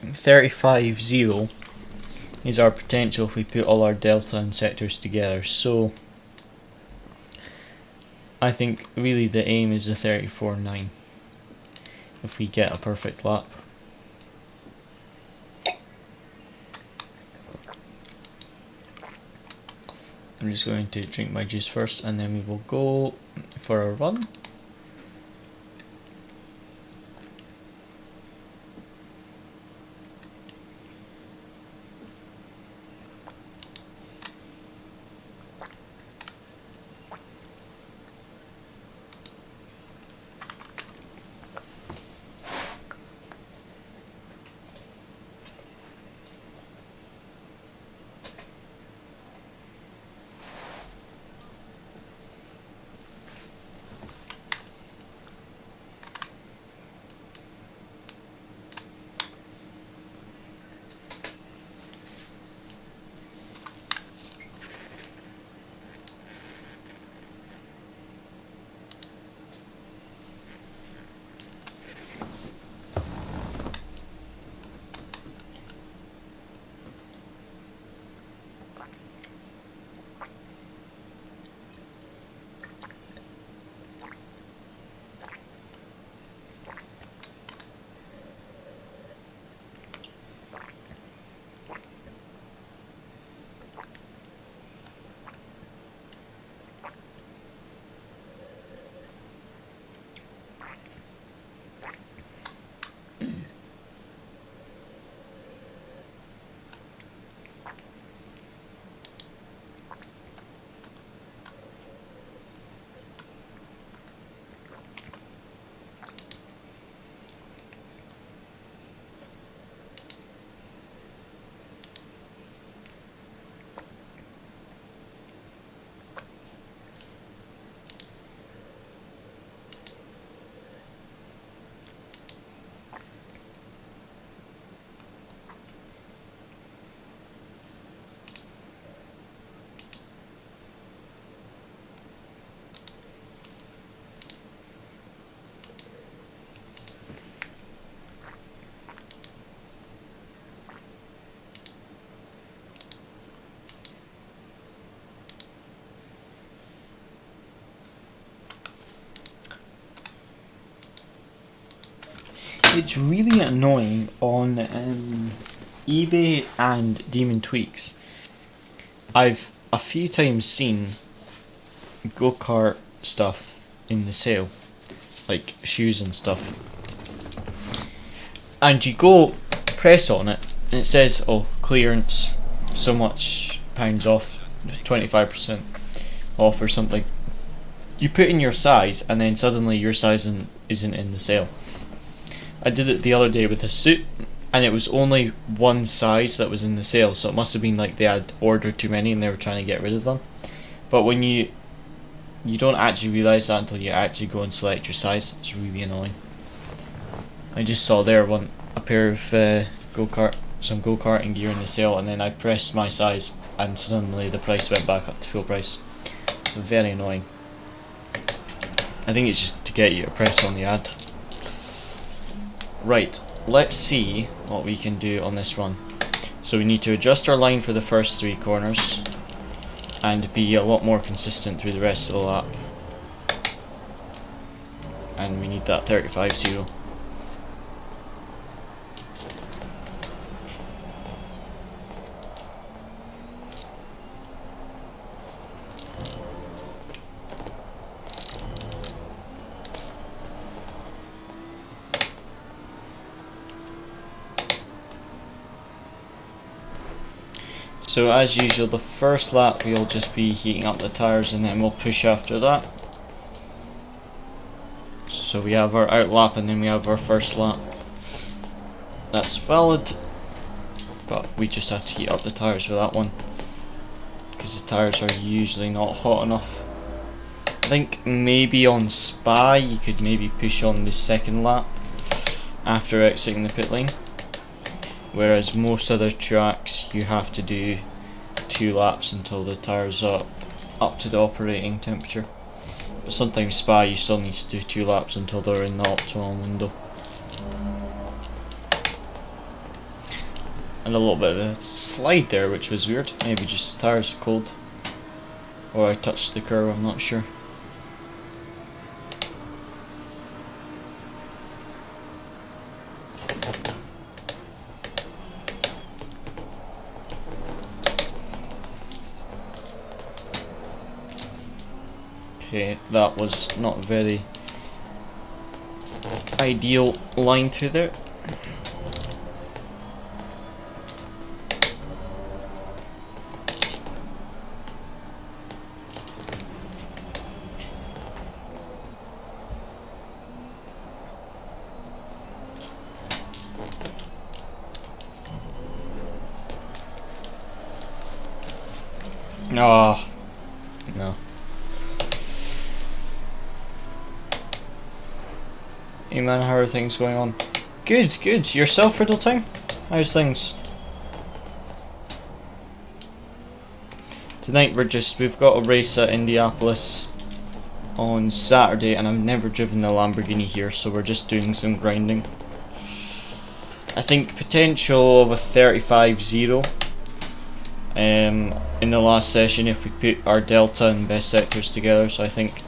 35.0 is our potential if we put all our delta and sectors together. So I think really the aim is a 34.9 if we get a perfect lap. I'm just going to drink my juice first and then we will go for a run. It's really annoying on eBay and Demon Tweaks. I've a few times seen go-kart stuff in the sale, like shoes and stuff, and you go press on it and it says, oh, clearance, so much pounds off, 25% off or something. You put in your size and then suddenly your size isn't in the sale. I did it the other day with a suit and it was only one size that was in the sale, so it must have been like they had ordered too many and they were trying to get rid of them. But when you don't actually realise that until you actually go and select your size. It's really annoying. I just saw there a pair of some go-karting gear in the sale, and then I pressed my size and suddenly the price went back up to full price. It's very annoying. I think it's just to get you to press on the ad. Right, let's see what we can do on this run. So we need to adjust our line for the first 3 corners and be a lot more consistent through the rest of the lap. And we need that 35.0. So as usual, the first lap we'll just be heating up the tyres and then we'll push after that. So we have our out lap and then we have our first lap. That's valid, but we just have to heat up the tyres for that one because the tyres are usually not hot enough. I think maybe on Spa you could maybe push on the second lap after exiting the pit lane. Whereas most other tracks you have to do 2 laps until the tyres are up to the operating temperature. But sometimes Spa you still need to do 2 laps until they're in the optimum window. And a little bit of a slide there, which was weird. Maybe just the tires are cold. Or I touched the curb, I'm not sure. Okay, that was not a very ideal line through there. Ah, no. Hey man, how are things going on? Good, good. Yourself, Riddle Time? How's things? Tonight we've got a race at Indianapolis on Saturday, and I've never driven the Lamborghini here, so we're just doing some grinding. I think potential of a 35-0 in the last session if we put our Delta and best sectors together, so I think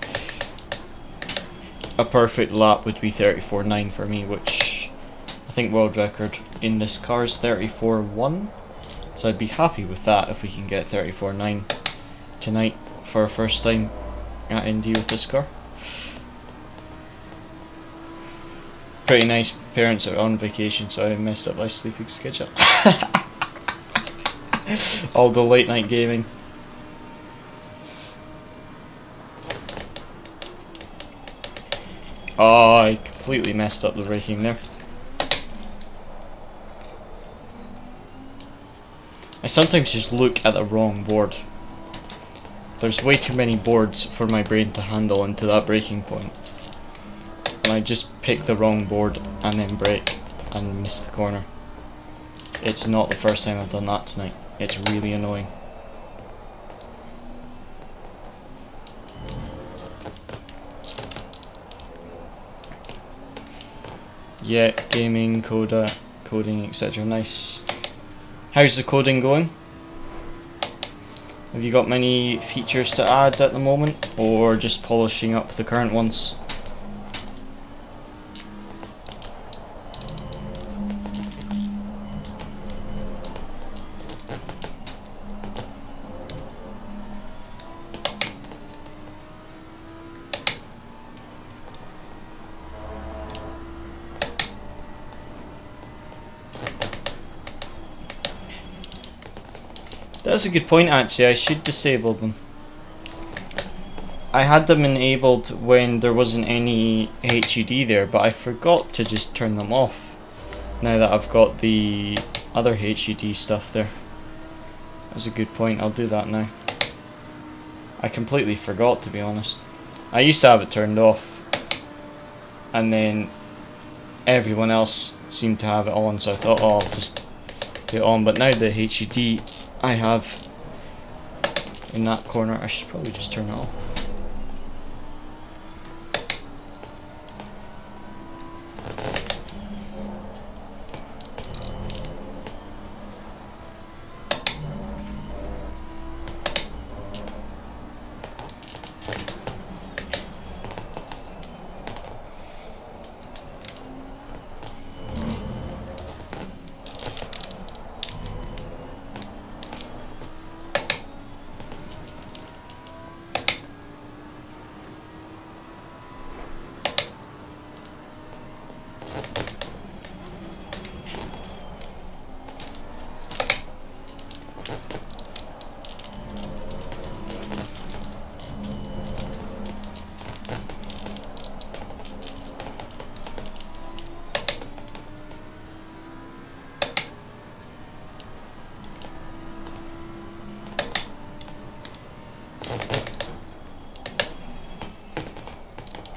a perfect lap would be 34.9 for me, which I think world record in this car is 34.1, so I'd be happy with that if we can get 34.9 tonight for our first time at Indy with this car. Pretty nice. Parents are on vacation, so I messed up my sleeping schedule. All the late night gaming. Oh, I completely messed up the braking there. I sometimes just look at the wrong board. There's way too many boards for my brain to handle into that braking point. And I just pick the wrong board and then brake and miss the corner. It's not the first time I've done that tonight. It's really annoying. Yeah, gaming, coding, etc. Nice. How's the coding going? Have you got many features to add at the moment, or just polishing up the current ones? That's a good point actually, I should disable them. I had them enabled when there wasn't any HUD there, but I forgot to just turn them off now that I've got the other HUD stuff there. That's a good point, I'll do that now. I completely forgot, to be honest. I used to have it turned off, and then everyone else seemed to have it on, so I thought, oh, I'll just put it on. But now the HUD I have in that corner, I should probably just turn it off.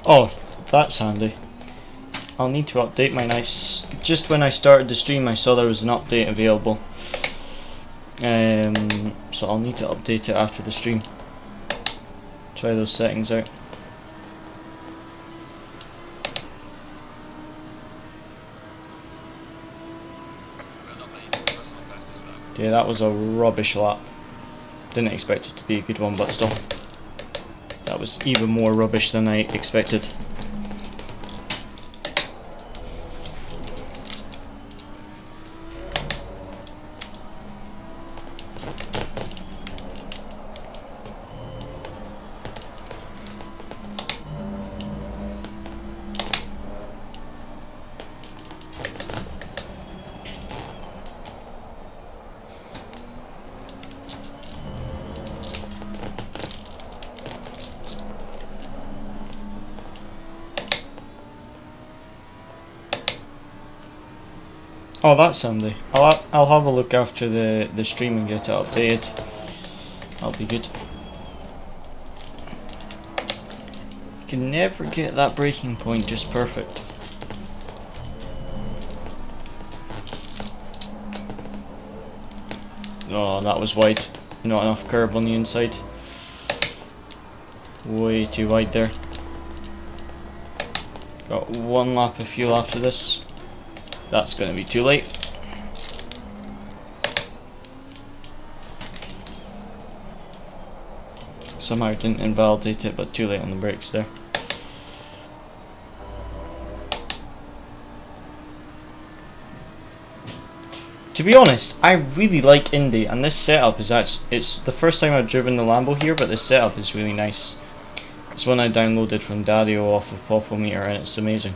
Oh, that's handy. I'll need to update my nice. Just when I started the stream I saw there was an update available. So I'll need to update it after the stream. Try those settings out. Okay, that was a rubbish lap. Didn't expect it to be a good one, but still. That was even more rubbish than I expected. Oh, that's handy. I'll have a look after the stream and get it updated. That'll be good. You can never get that breaking point just perfect. Oh, that was wide. Not enough curb on the inside. Way too wide there. Got one lap of fuel after this. That's going to be too late. Somehow didn't invalidate it, but too late on the brakes there. To be honest, I really like INDY, and this setup is it's the first time I've driven the Lambo here, but this setup is really nice. It's one I downloaded from Dario off of Popometer, and it's amazing.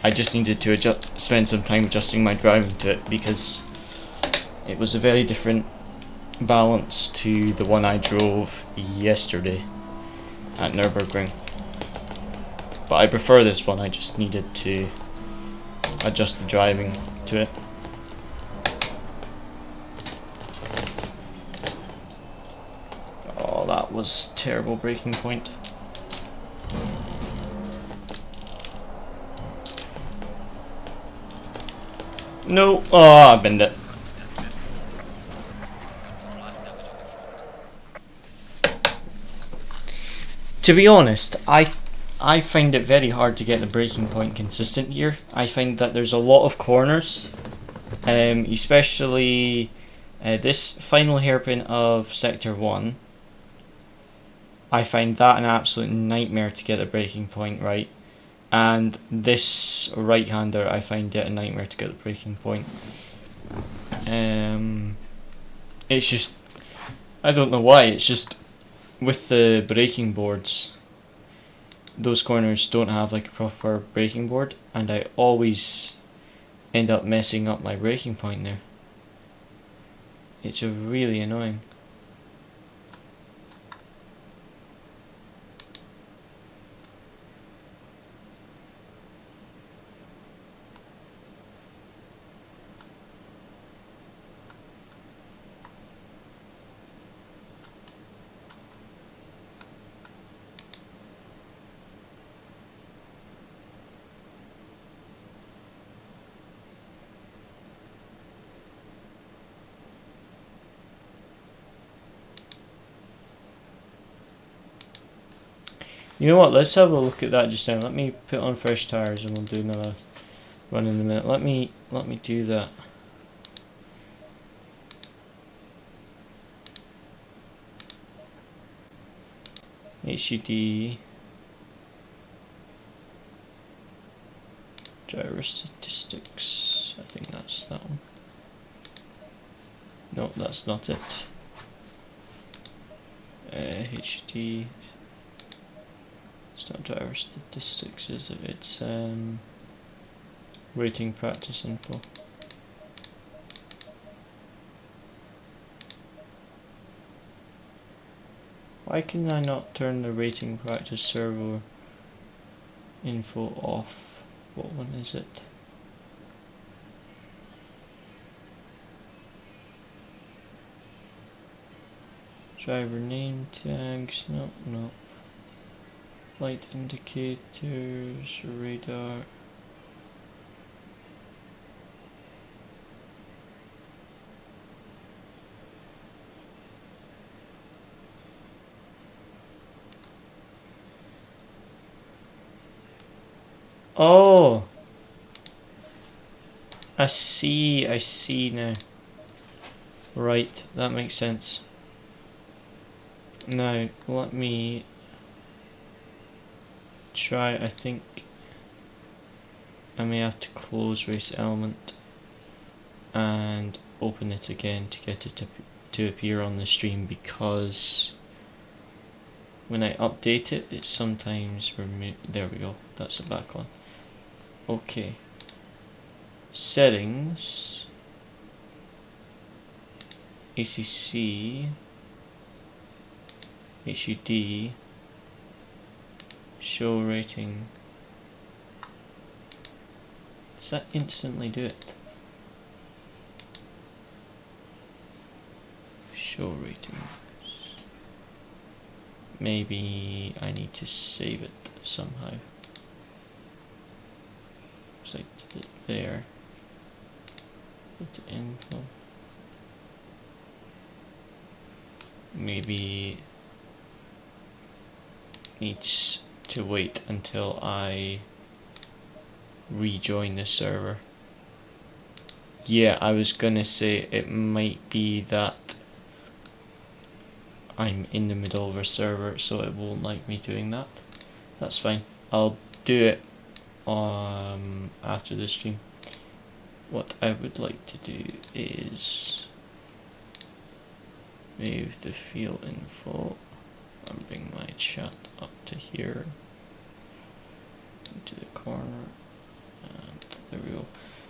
I just needed to spend some time adjusting my driving to it, because it was a very different balance to the one I drove yesterday at Nürburgring. But I prefer this one. I just needed to adjust the driving to it. Oh, that was terrible braking point. No, oh, I binned it. To be honest, I find it very hard to get the braking point consistent here. I find that there's a lot of corners, especially this final hairpin of sector 1. I find that an absolute nightmare to get the braking point right. And this right-hander, I find it a nightmare to get the braking point. It's just, I don't know why, it's just with the braking boards, those corners don't have like a proper braking board, and I always end up messing up my braking point there. It's really annoying. You know what, let's have a look at that just now. Let me put on fresh tyres and we'll do another run in a minute. Let me do that. HUD driver statistics. I think that's that one. No, that's not it. HUD. It's not driver statistics, is it? It's rating practice info. Why can I not turn the rating practice server info off? What one is it? Driver name tags, no. Light indicators, radar. Oh, I see now. Right, that makes sense. Now, let me try, I think I may have to close race element and open it again to get it to appear on the stream, because when I update it, it sometimes there we go, that's it back on. Okay. Settings. ACC. HUD. Show rating. Does that instantly do it? Show ratings. Maybe I need to save it somehow. So I did it there. Put it info. Maybe needs to wait until I rejoin the server. Yeah, I was gonna say it might be that I'm in the middle of a server, so it won't like me doing that. That's fine. I'll do it after the stream. What I would like to do is move the field info and bring my chat up to here into the corner, and there we go.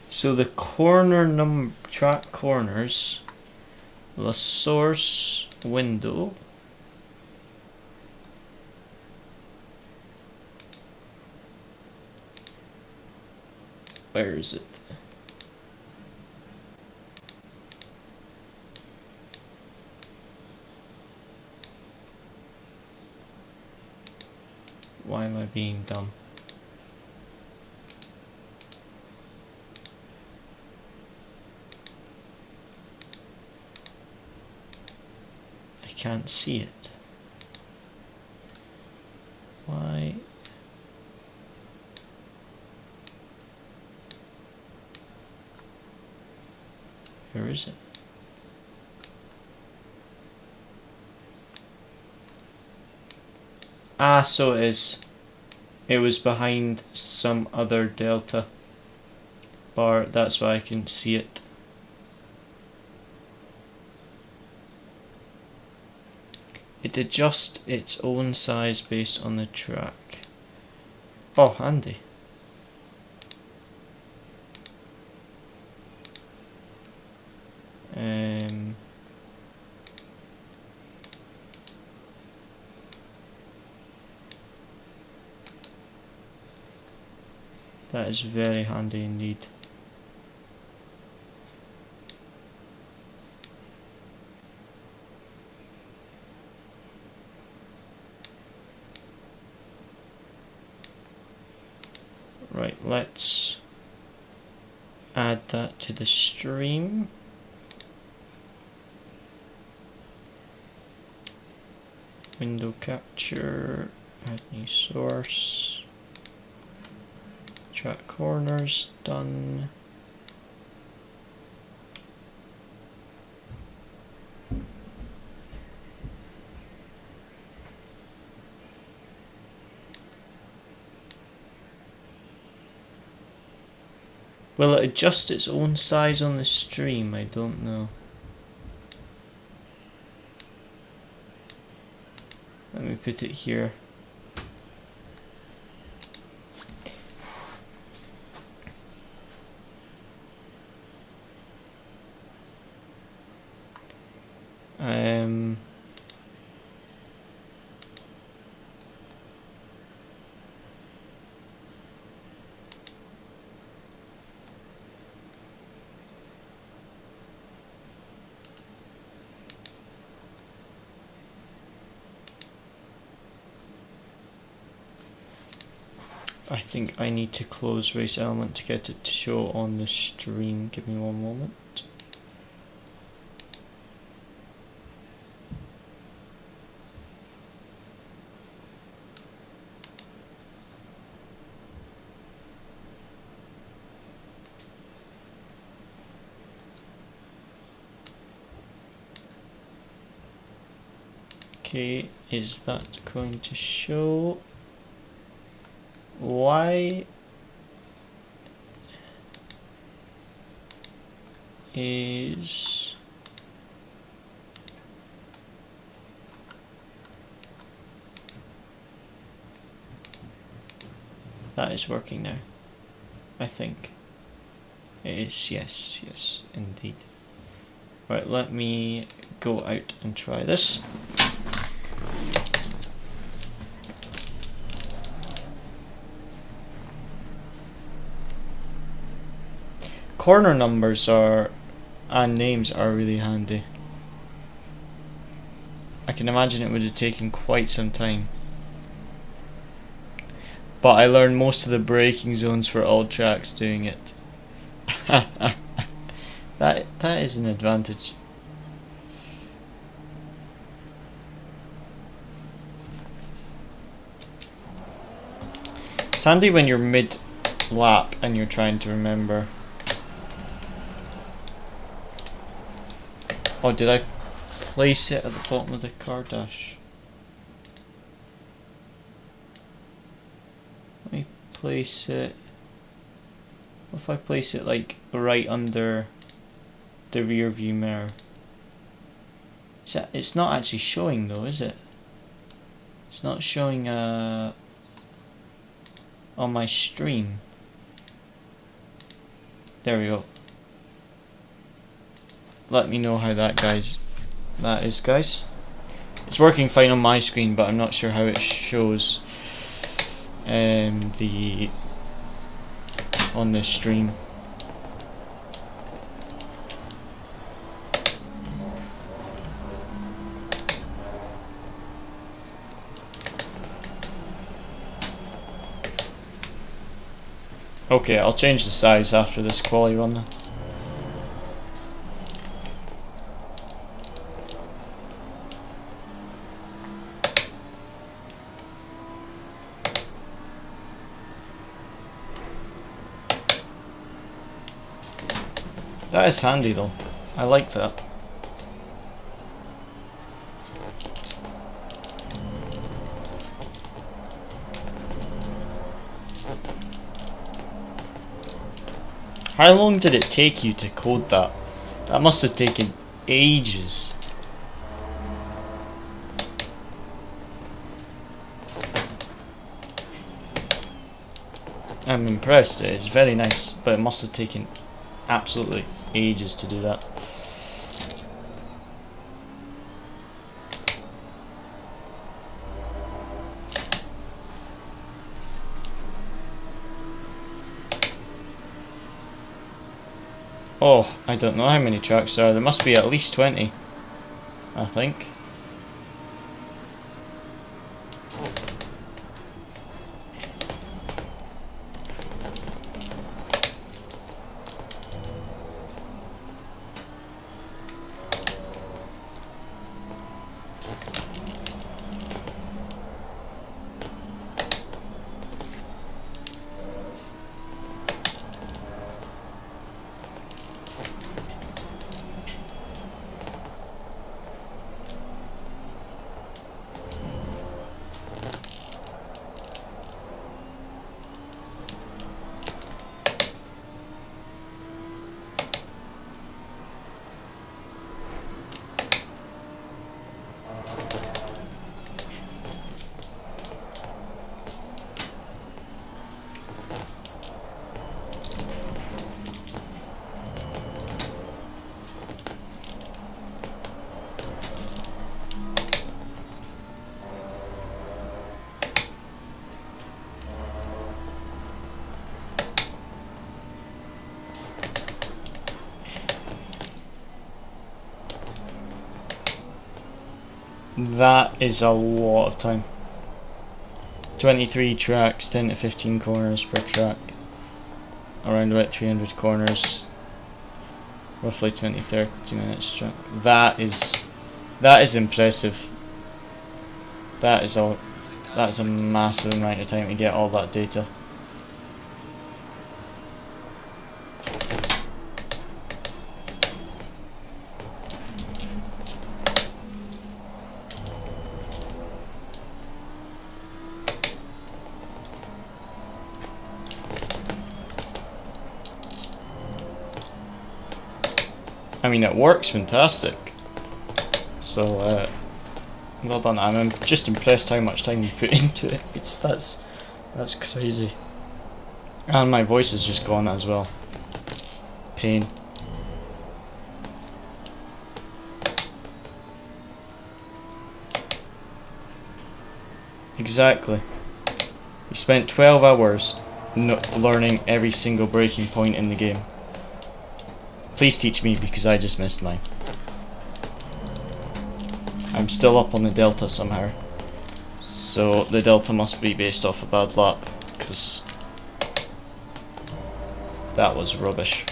So the corner track corners, the source window where is it? Why am I being dumb? I can't see it. Why? Where is it? Ah, so it is. It was behind some other delta bar, that's why I can see it. It adjusts its own size based on the track. Oh, handy. That is very handy indeed. Right, let's add that to the stream. Window capture, add new source. Track corners, done. Will it adjust its own size on the stream? I don't know. Let me put it here. I think I need to close race element to get it to show on the stream. Give me one moment. Okay, is that going to show? Why is that is working now? I think it is. Yes, yes, indeed. Right, let me go out and try this. Corner numbers are and names are really handy. I can imagine it would have taken quite some time, but I learned most of the braking zones for all tracks doing it. that is an advantage. It's handy when you're mid lap and you're trying to remember. Oh, did I place it at the bottom of the car dash? Let me place it. What if I place it like right under the rear view mirror? It's not actually showing though, is it? It's not showing on my stream. There we go. Let me know how that is, guys. It's working fine on my screen, but I'm not sure how it shows on the stream. Okay, I'll change the size after this quali run then. That is handy though. I like that. How long did it take you to code that? That must have taken ages. I'm impressed. It's very nice, but it must have taken absolutely ages to do that. Oh, I don't know how many tracks there are. There must be at least 20, I think. That is a lot of time. 23 tracks, 10 to 15 corners per track. Around about 300 corners. Roughly 20-30 minutes track. That is impressive. That is a massive amount of time to get all that data. I mean, it works fantastic. So, well done. I'm just impressed how much time you put into it. That's crazy. And my voice is just gone as well. Pain. Exactly. You spent 12 hours learning every single breaking point in the game. Please teach me, because I just missed mine. I'm still up on the delta somehow. So the delta must be based off a bad lap, because that was rubbish.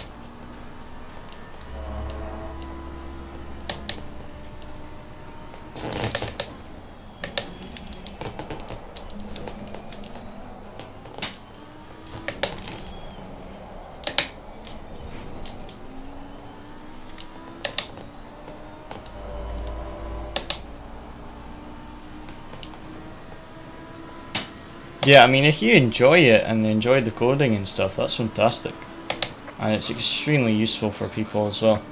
Yeah, I mean, if you enjoy it and enjoy the coding and stuff, that's fantastic. And it's extremely useful for people as well.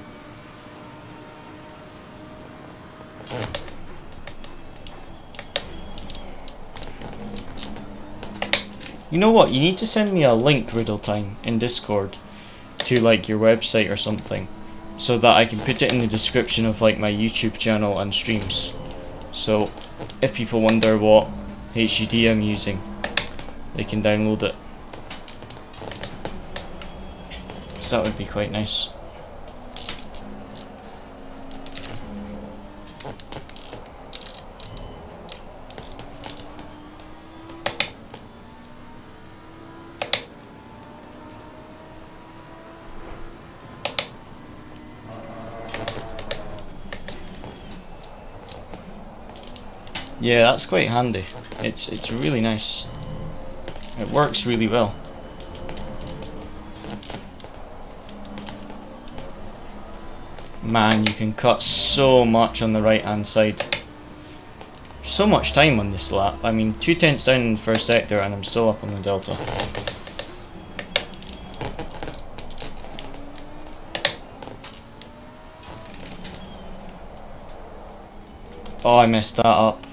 You know what? You need to send me a link, Riddletime, in Discord to like your website or something, so that I can put it in the description of like my YouTube channel and streams. So if people wonder what HUD I'm using, they can download it. So that would be quite nice. Yeah, that's quite handy. It's really nice. It works really well. Man, you can cut so much on the right hand side. So much time on this lap. I mean, 2 tenths down in the first sector and I'm still up on the delta. Oh, I messed that up.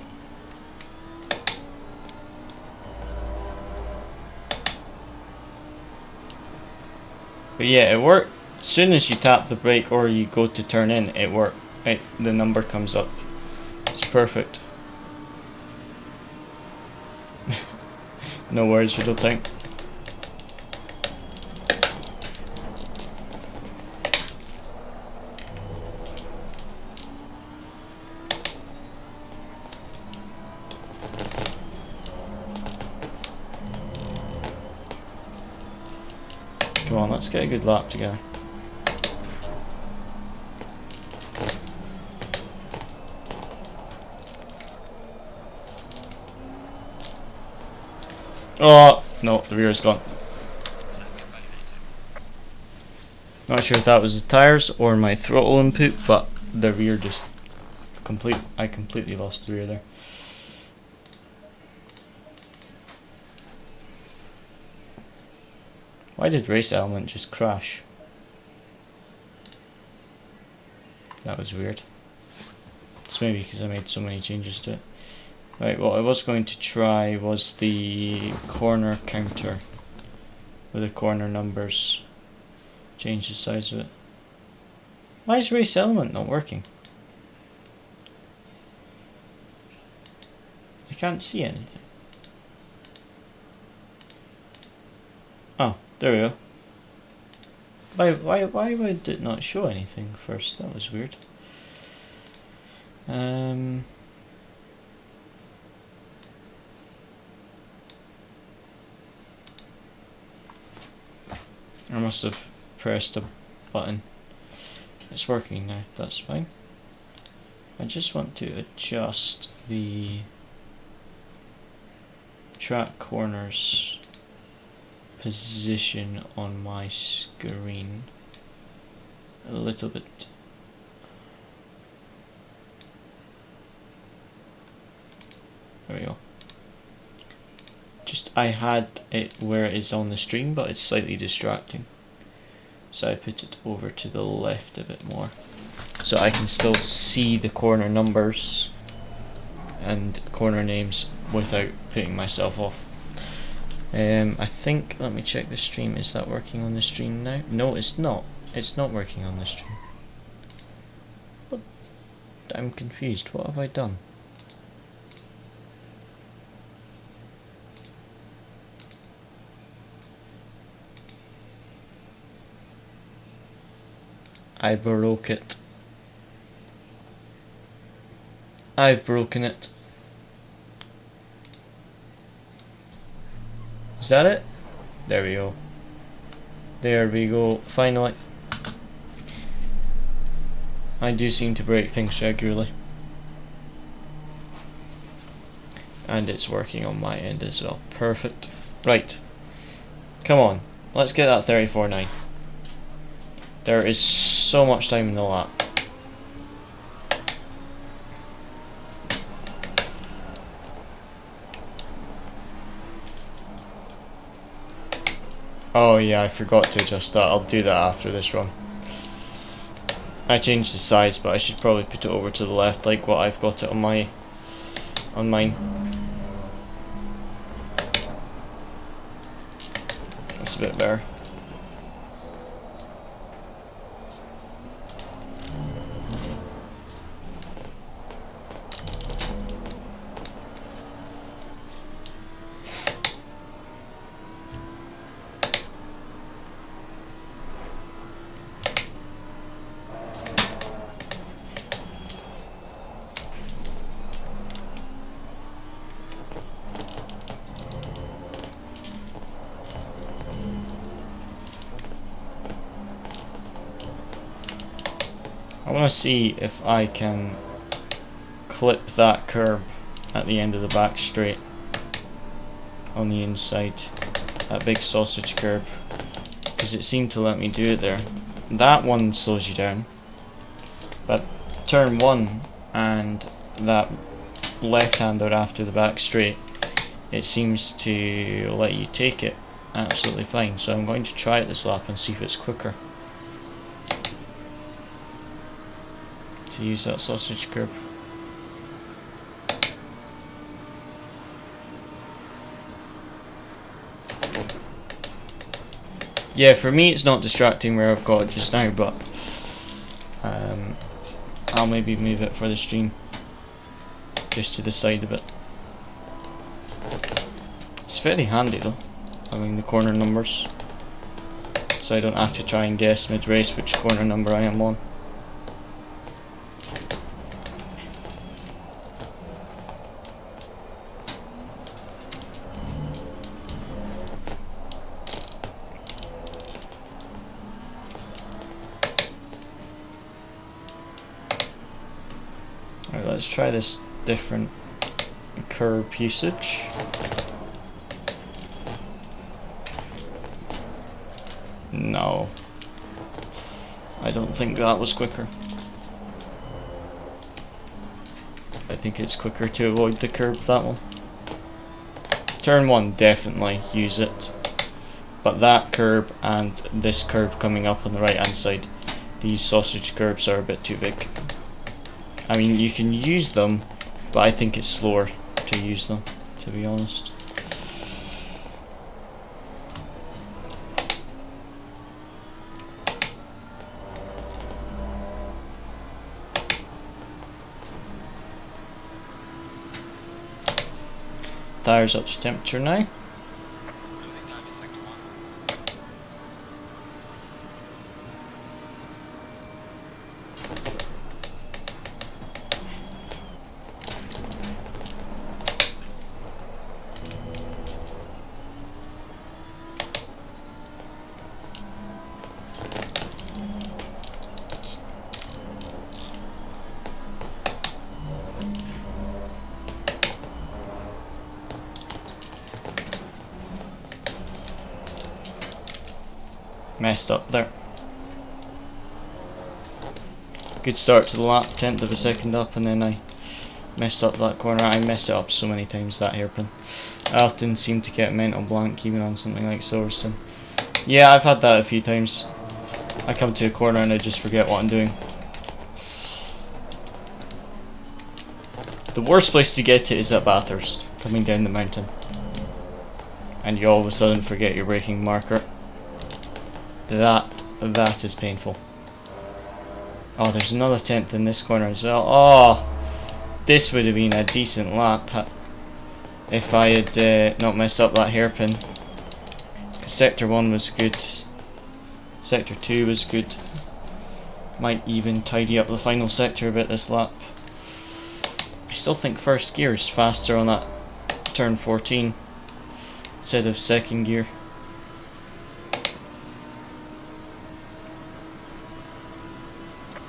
But yeah, it worked. As soon as you tap the brake or you go to turn in, it worked. The number comes up. It's perfect. No worries, Riddletime. Come on, let's get a good lap together. Oh, no, the rear is gone. Not sure if that was the tyres or my throttle input, but the rear just I completely lost the rear there. Why did race element just crash? That was weird. It's maybe because I made so many changes to it. Right, what I was going to try was the corner counter with the corner numbers. Change the size of it. Why is race element not working? I can't see anything. Oh, there we go. Why would it not show anything first? That was weird. I must have pressed a button. It's working now, that's fine. I just want to adjust the track corners position on my screen a little bit. There we go. I had it where it is on the stream, but it's slightly distracting. So I put it over to the left a bit more, so I can still see the corner numbers and corner names without putting myself off. I think, let me check the stream, is that working on the stream now? No, it's not. It's not working on the stream. What? I'm confused. What have I done? I broke it. I've broken it. Is that it? There we go. There we go. Finally. I do seem to break things regularly. And it's working on my end as well. Perfect. Right. Come on. Let's get that 34.9. There is so much time in the lap. Oh yeah, I forgot to adjust that. I'll do that after this run. I changed the size, but I should probably put it over to the left like what I've got it on mine. That's a bit better. I want to see if I can clip that curb at the end of the back straight on the inside, that big sausage curb, because it seemed to let me do it there. That one slows you down, but turn 1 and that left-hander after the back straight, it seems to let you take it absolutely fine. So I'm going to try it this lap and see if it's quicker to use that sausage curb. Yeah, for me it's not distracting where I've got it just now, but I'll maybe move it for the stream just to the side of it. It's very handy though, having the corner numbers, so I don't have to try and guess mid-race which corner number I am on. Alright, let's try this different curb usage. No, I don't think that was quicker. I think it's quicker to avoid the curb, that one. Turn 1, definitely use it. But that curb and this curb coming up on the right hand side, these sausage curbs are a bit too big. I mean, you can use them, but I think it's slower to use them, to be honest. Tires up to temperature now. Losing time in sector 1. Messed up there. Good start to the lap, 10th of a second up, and then I messed up that corner. I mess it up so many times, that hairpin. I often seem to get mental blank even on something like Silverstone. Yeah, I've had that a few times. I come to a corner and I just forget what I'm doing. The worst place to get to is at Bathurst, coming down the mountain. And you all of a sudden forget your braking marker. That is painful. Oh, there's another 10th in this corner as well. Oh, this would have been a decent lap if I had not messed up that hairpin. Because Sector 1 was good. Sector 2 was good. Might even tidy up the final sector a bit this lap. I still think first gear is faster on that turn 14 instead of second gear.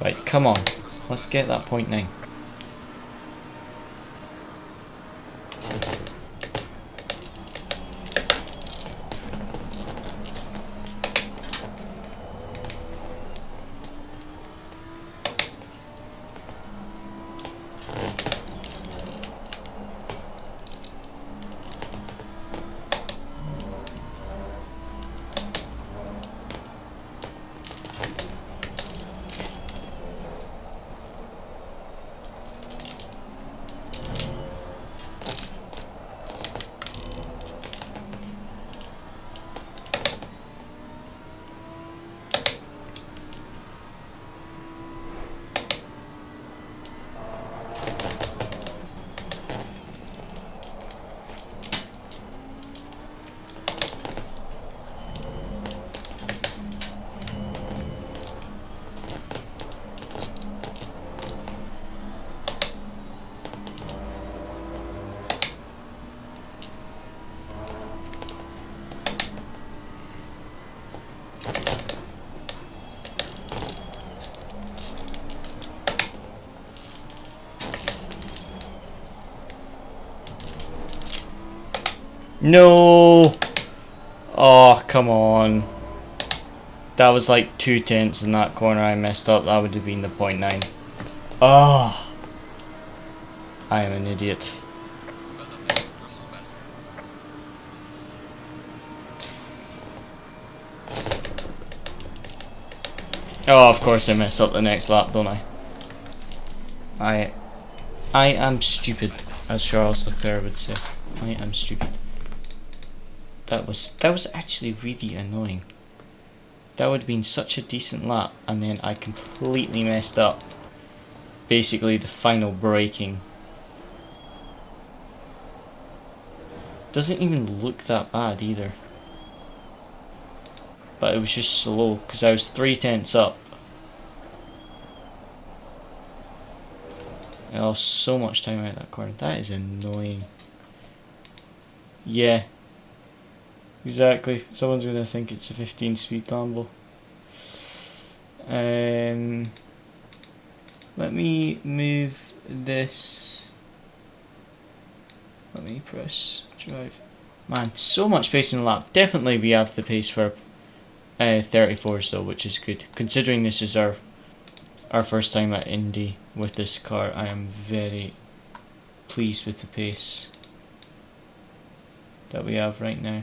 Right, come on. Let's get that 0.9. No! Oh, come on. That was like 2/10 in that corner I messed up. That would have been the 0.9. Oh! I am an idiot. Oh, of course I messed up the next lap, don't I? I am stupid, as Charles Leclerc would say. I am stupid. That was actually really annoying. That would have been such a decent lap, and then I completely messed up. Basically, the final braking. Doesn't even look that bad either. But it was just slow, because I was 3/10 up. I lost so much time out of that corner. That is annoying. Yeah. Exactly. Someone's going to think it's a 15-speed Lambo. Let me move this. Let me press drive. Man, so much pace in the lap. Definitely we have the pace for 34s though, which is good. Considering this is our first time at Indy with this car, I am very pleased with the pace that we have right now.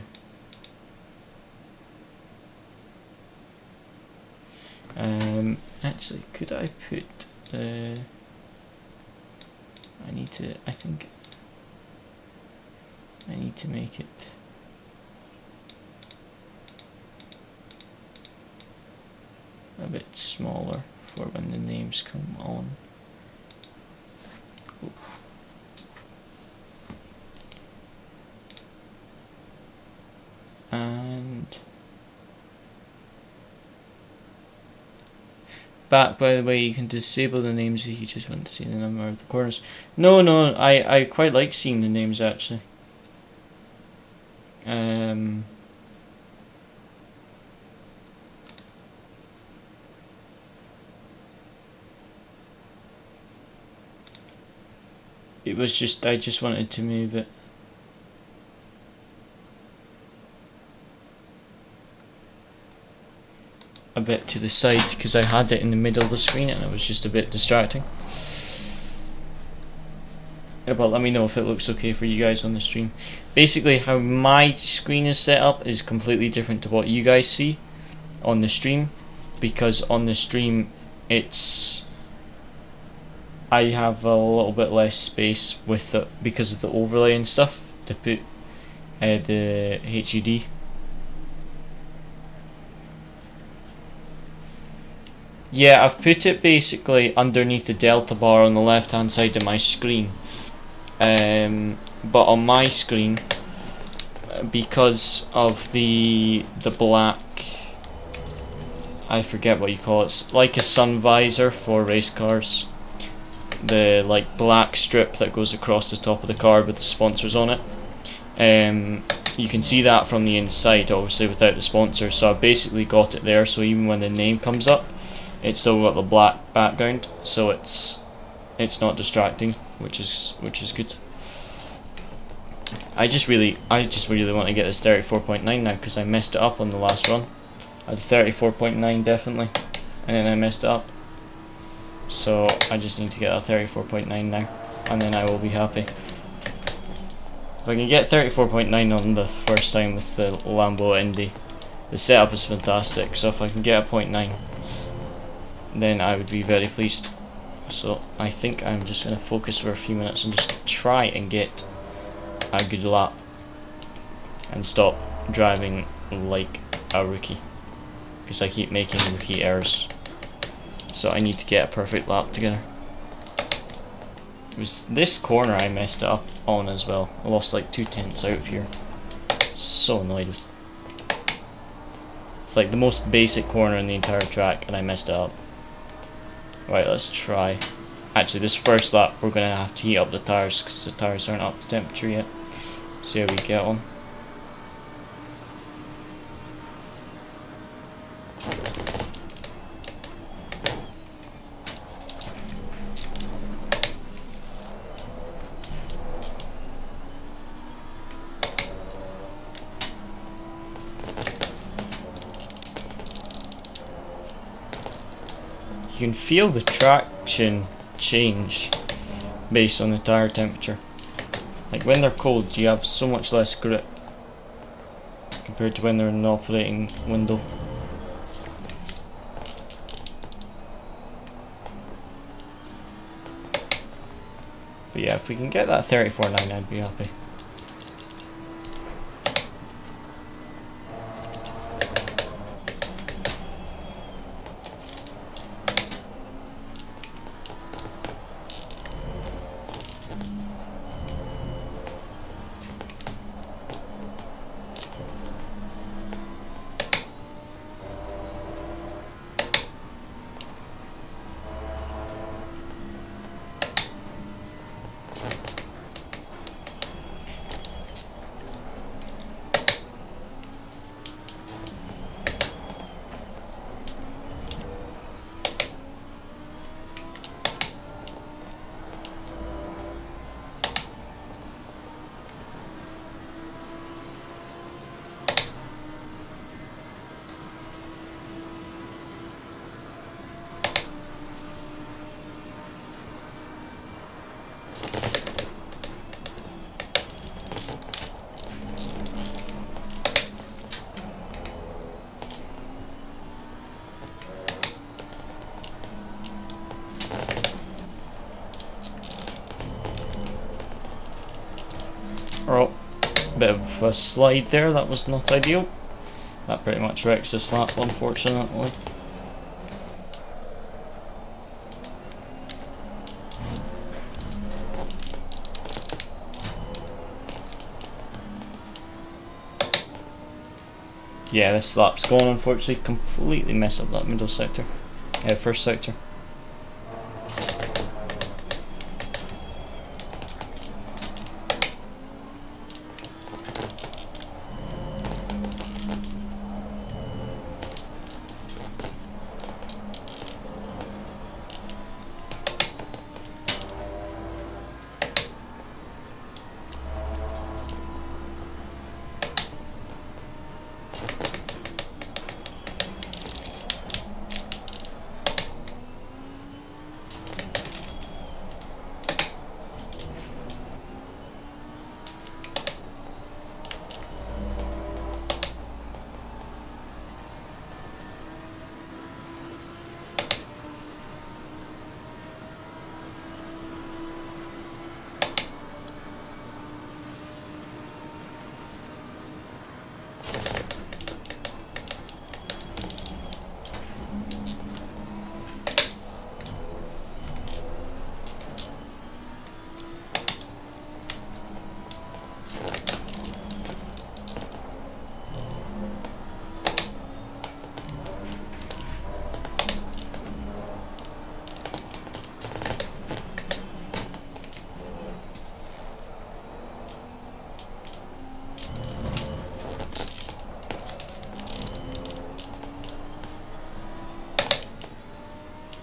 Actually, could I put I think I need to make it a bit smaller for when the names come on. Oh. And back, by the way, you can disable the names if you just want to see the number of the corners. No, I quite like seeing the names actually. It was just, I just wanted to move it. A bit to the side because I had it in the middle of the screen and it was just a bit distracting. But let me know if it looks okay for you guys on the stream. Basically, how my screen is set up is completely different to what you guys see on the stream. because on the stream I have a little bit less space with it because of the overlay and stuff to put the HUD. Yeah, I've put it basically underneath the delta bar on the left hand side of my screen. But on my screen, because of the black, I forget what you call it, it's like a sun visor for race cars. The like black strip that goes across the top of the car with the sponsors on it. You can see that from the inside, obviously without the sponsor. So I've basically got it there, so even when the name comes up, it's still got the black background, so it's not distracting, which is good. I just really want to get this 34.9 now, because I messed it up on the last run. I had 34.9 definitely, and then I messed it up. So I just need to get that 34.9 now, and then I will be happy. If I can get 34.9 on the first time with the Lambo Indy, the setup is fantastic. So if I can get a 0.9, then I would be very pleased. So I think I'm just going to focus for a few minutes and just try and get a good lap and stop driving like a rookie, because I keep making rookie errors. So I need to get a perfect lap together. It was this corner I messed up on as well. I lost like 2/10 out of here. So annoyed with. It's like the most basic corner in the entire track, and I messed it up. Right, let's try. Actually, this first lap we're gonna have to heat up the tires, because the tires aren't up to temperature yet. See how we get on. You can feel the traction change based on the tire temperature. Like when they're cold, you have so much less grip compared to when they're in an operating window. But yeah, if we can get that 34.9, I'd be happy. Oh, bit of a slide there, that was not ideal. That pretty much wrecks this lap, unfortunately. Yeah, this lap's gone, unfortunately. Completely mess up that middle sector. Yeah, first sector.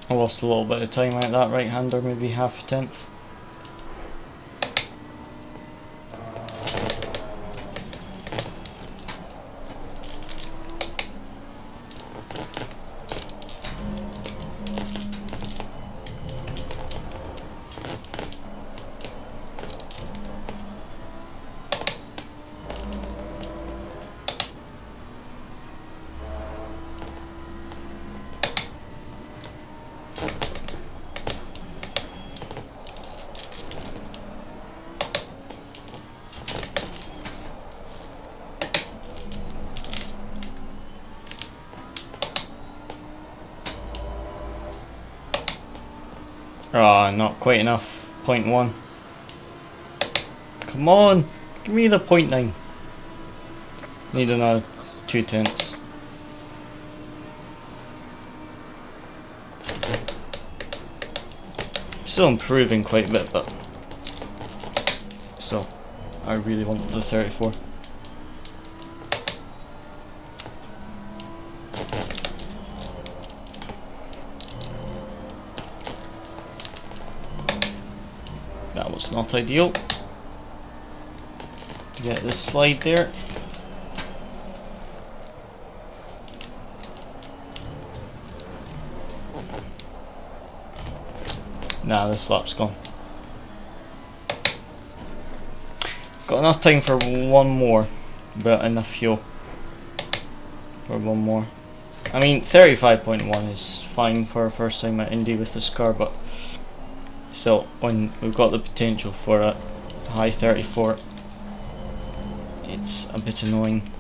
I lost a little bit of time at that right hander, maybe half a tenth. Ah, not quite enough. 0.1. Come on, give me the 0.9. Need another 2 tenths. Still improving quite a bit, but still, I really want the 34. That was not ideal. To get this slide there. Nah, this lap's gone. Got enough time for one more, but enough fuel for one more. I mean, 35.1 is fine for a first time at Indy with this car, but still, when we've got the potential for a high 34, it's a bit annoying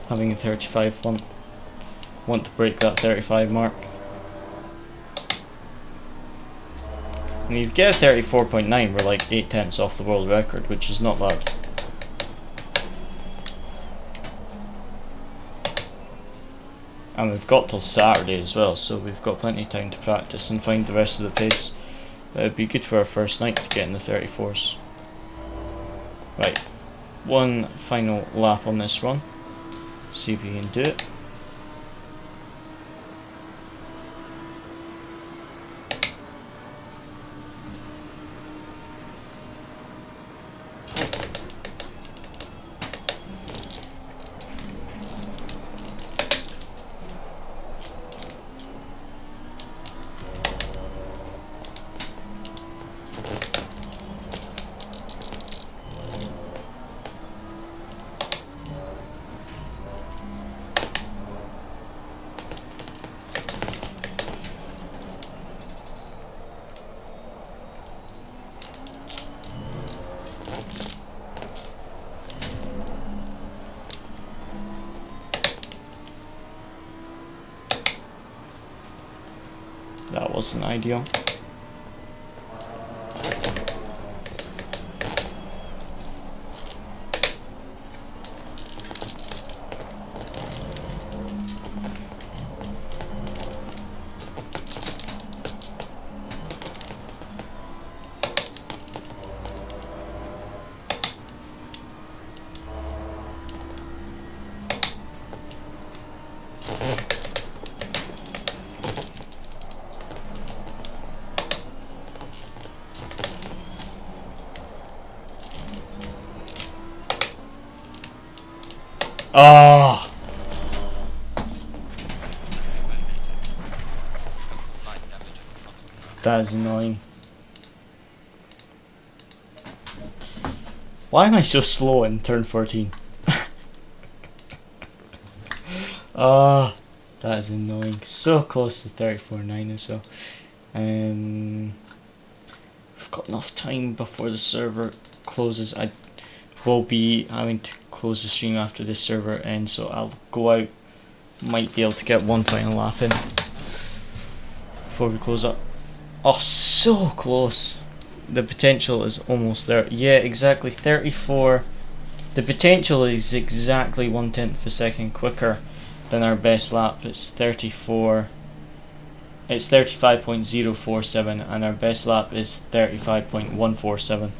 having a 35 want to break that 35 mark. And you get a 34.9, we're like 8 tenths off the world record, which is not bad. And we've got till Saturday as well, so we've got plenty of time to practice and find the rest of the pace. But it'd be good for our first night to get in the 34s. Right, one final lap on this run. See if we can do it. That wasn't ideal. Ah, that is annoying. Why am I so slow in turn 14? Ah, that is annoying. So close to 34.9 as well. We've got enough time before the server closes. I will be having to close the stream after this server ends, so I'll go out. Might be able to get one final lap in before we close up. Oh, so close. The potential is almost there. Yeah, exactly. 34. The potential is exactly 1/10 of a second quicker than our best lap. It's 34. It's 35.047, and our best lap is 35.147.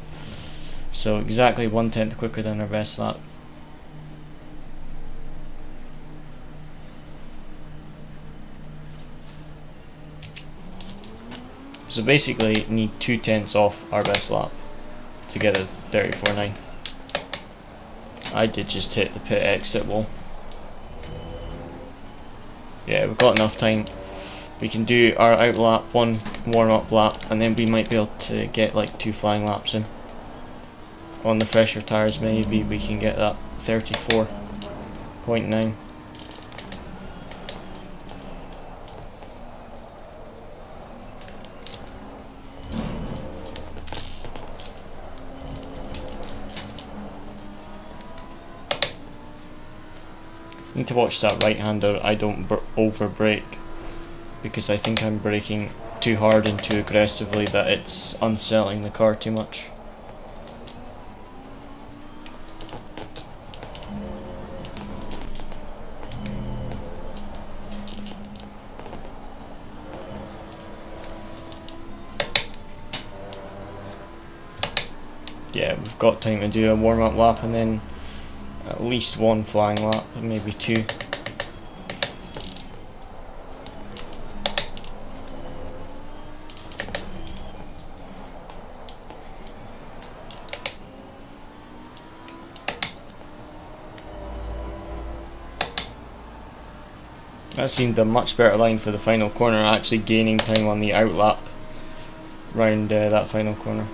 So exactly 1/10 quicker than our best lap. So basically need 2/10 off our best lap to get a 34.9. I did just hit the pit exit wall. Yeah, we've got enough time. We can do our out lap, one warm up lap, and then we might be able to get like 2 flying laps in. On the fresher tyres maybe we can get that 34.9. Need to watch that right hander I don't over brake, because I think I'm braking too hard and too aggressively that it's unsettling the car too much. Yeah, we've got time to do a warm up lap and then at least 1 flying lap, and maybe 2. That seemed a much better line for the final corner, actually gaining time on the out lap round that final corner.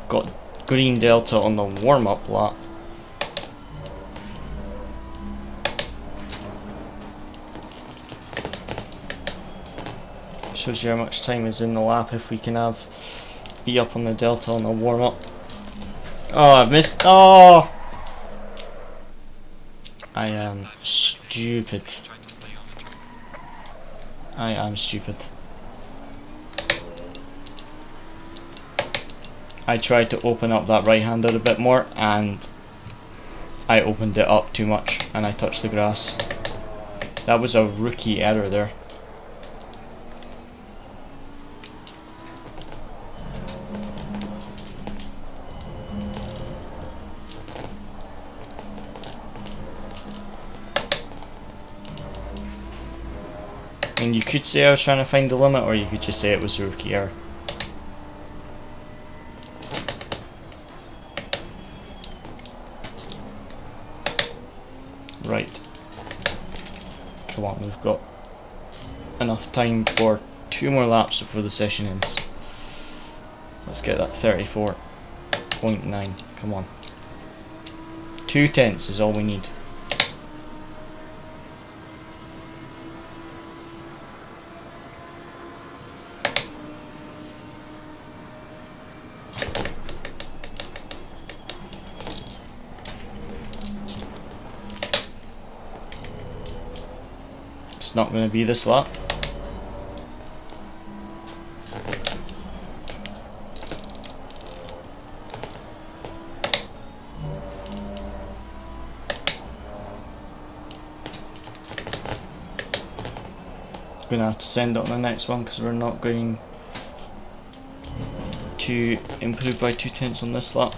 Got green delta on the warm-up lap. Shows you how much time is in the lap if we can have be up on the delta on the warm-up. Oh, I missed. Oh! I am stupid. Tried to stay on the track. I am stupid. I tried to open up that right hander a bit more and I opened it up too much and I touched the grass. That was a rookie error there. I mean, you could say I was trying to find the limit, or you could just say it was a rookie error. Right. Come on, we've got enough time for 2 more laps before the session ends. Let's get that 34.9. Come on. 2/10 is all we need. It's not going to be this lap. Going to have to send it on the next one because we're not going to improve by 2/10 on this lap.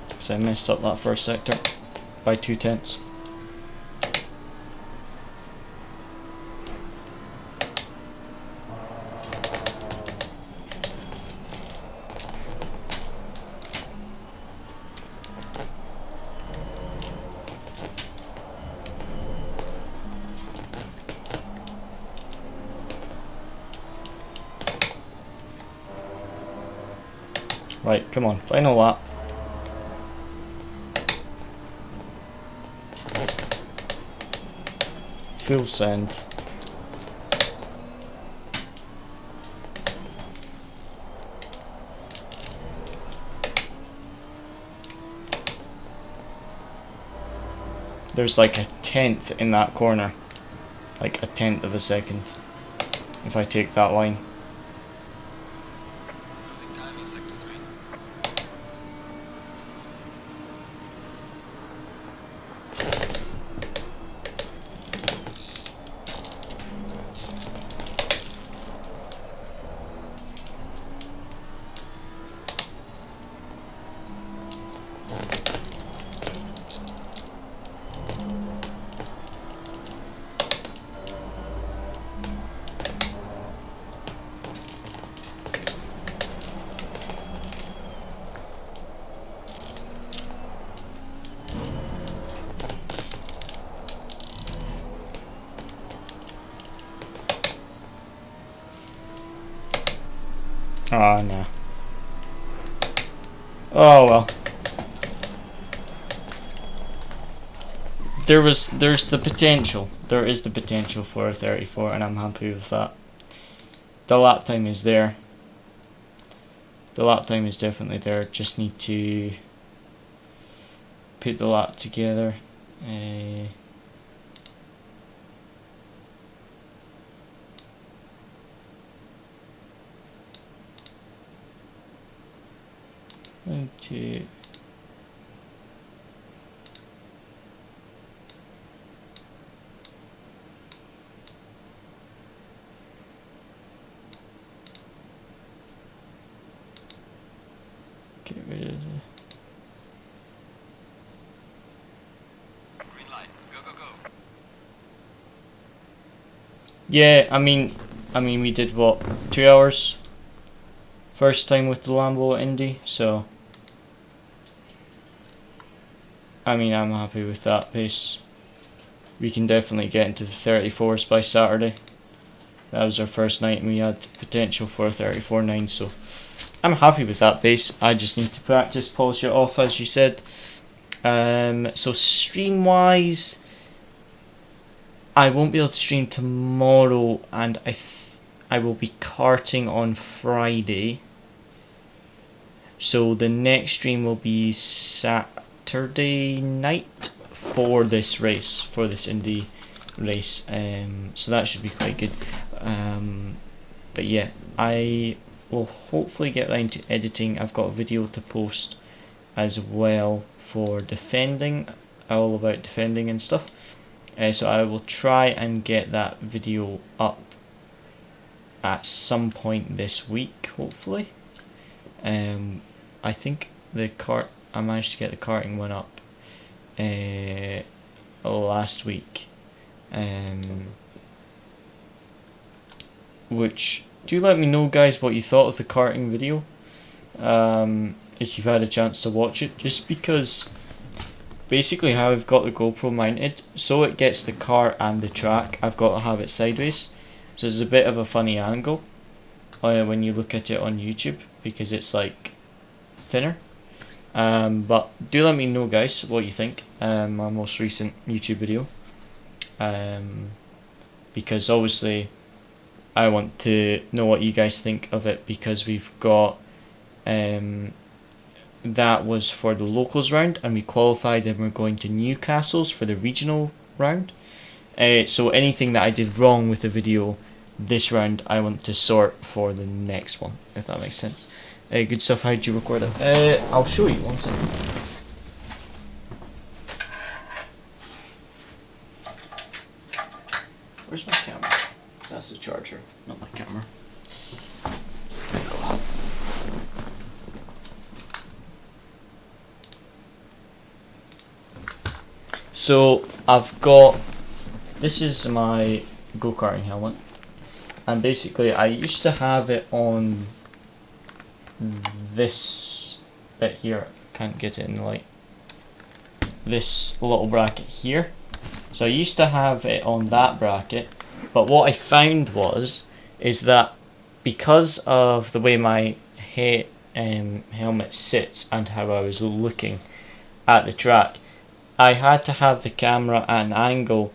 Because I messed up that first sector by 2/10. Right, come on, final lap. Full send. There's like a 1/10 in that corner. Like a 1/10 of a second. If I take that line. Losing time in sector 3. Oh no. Oh well. There's the potential. There is the potential for a 34, and I'm happy with that. The lap time is there. The lap time is definitely there. Just need to put the lap together. Okay. Get rid of the... Green light. Go, go, go. Yeah, I mean we did what, 2 hours first time with the Lambo at Indy, so I mean I'm happy with that pace. We can definitely get into the 34s by Saturday. That was our first night and we had potential for a 34.9, so I'm happy with that pace. I just need to practice, polish it off as you said. So stream wise, I won't be able to stream tomorrow, and I will be karting on Friday. So the next stream will be Saturday night for this race, for this Indy race. So that should be quite good. But yeah, I will hopefully get around to editing. I've got a video to post as well for defending, all about defending and stuff. So I will try and get that video up at some point this week, hopefully. I think I managed to get the karting one up last week. Which, do let me know guys what you thought of the karting video, if you've had a chance to watch it, just because basically how I've got the GoPro mounted, so it gets the car and the track, I've got to have it sideways, so it's a bit of a funny angle when you look at it on YouTube, because it's like thinner. But do let me know guys what you think, my most recent YouTube video, because obviously I want to know what you guys think of it, because we've got that was for the locals round, and we qualified and we're going to Newcastle's for the regional round. So anything that I did wrong with the video this round, I want to sort for the next one, if that makes sense. Good stuff. How did you record it? I'll show you one second. Where's my camera? That's the charger, not my camera. So I've got, this is my go-karting helmet, and basically I used to have it on this bit here, can't get it in the light, this little bracket here. So I used to have it on that bracket, but what I found is that because of the way my helmet sits and how I was looking at the track, I had to have the camera at an angle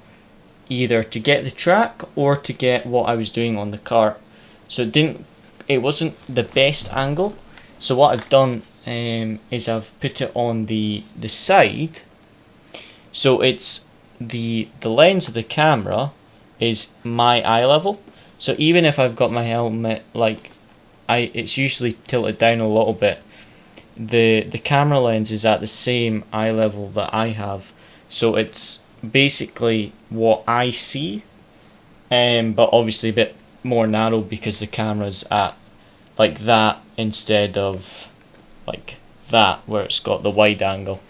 either to get the track or to get what I was doing on the kart. So it wasn't the best angle. So what I've done is I've put it on the side. So it's the lens of the camera is my eye level. So even if I've got my helmet it's usually tilted down a little bit, the camera lens is at the same eye level that I have, so it's basically what I see, but obviously a bit more narrow because the camera's at like that instead of like that where it's got the wide angle.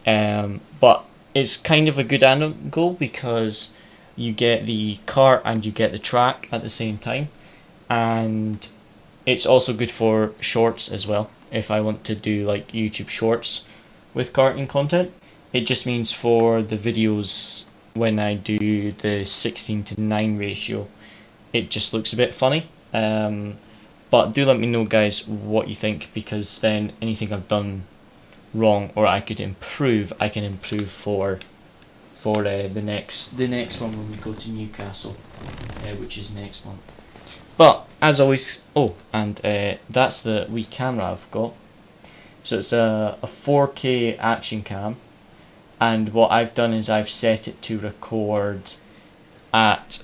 But it's kind of a good angle because you get the car and you get the track at the same time, and it's also good for shorts as well. If I want to do like YouTube shorts with karting content, it just means for the videos when I do the 16:9 ratio, it just looks a bit funny. But do let me know, guys, what you think, because then anything I've done wrong or I could improve, I can improve for the next one when we go to Newcastle, which is next month. But as always, oh, and that's the wee camera I've got. So it's a 4K action cam, and what I've done is I've set it to record at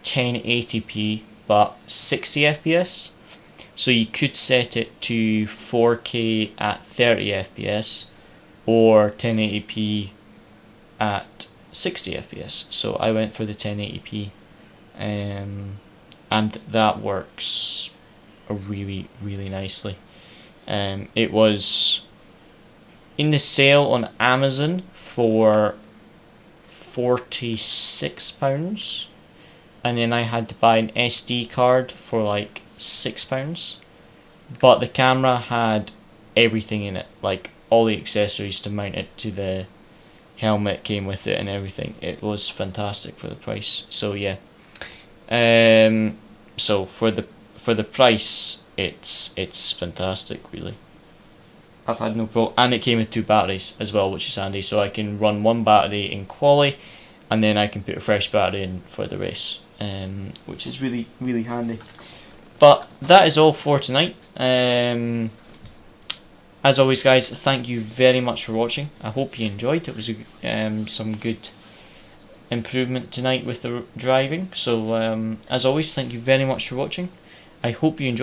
1080p but 60 FPS. So you could set it to 4K at 30 FPS or 1080p at 60 FPS. So I went for the 1080p, and that works really, really nicely. It was in the sale on Amazon for £46, and then I had to buy an SD card for like £6. But the camera had everything in it, like all the accessories to mount it to the helmet came with it and everything. It was fantastic for the price. So yeah, so for the price, it's fantastic, really. I've had no problem, and it came with 2 batteries as well, which is handy. So I can run 1 battery in quali, and then I can put a fresh battery in for the race, which is really, really handy. But that is all for tonight. As always, guys, thank you very much for watching. I hope you enjoyed. It was some good improvement tonight with the driving. So as always, thank you very much for watching. I hope you enjoyed.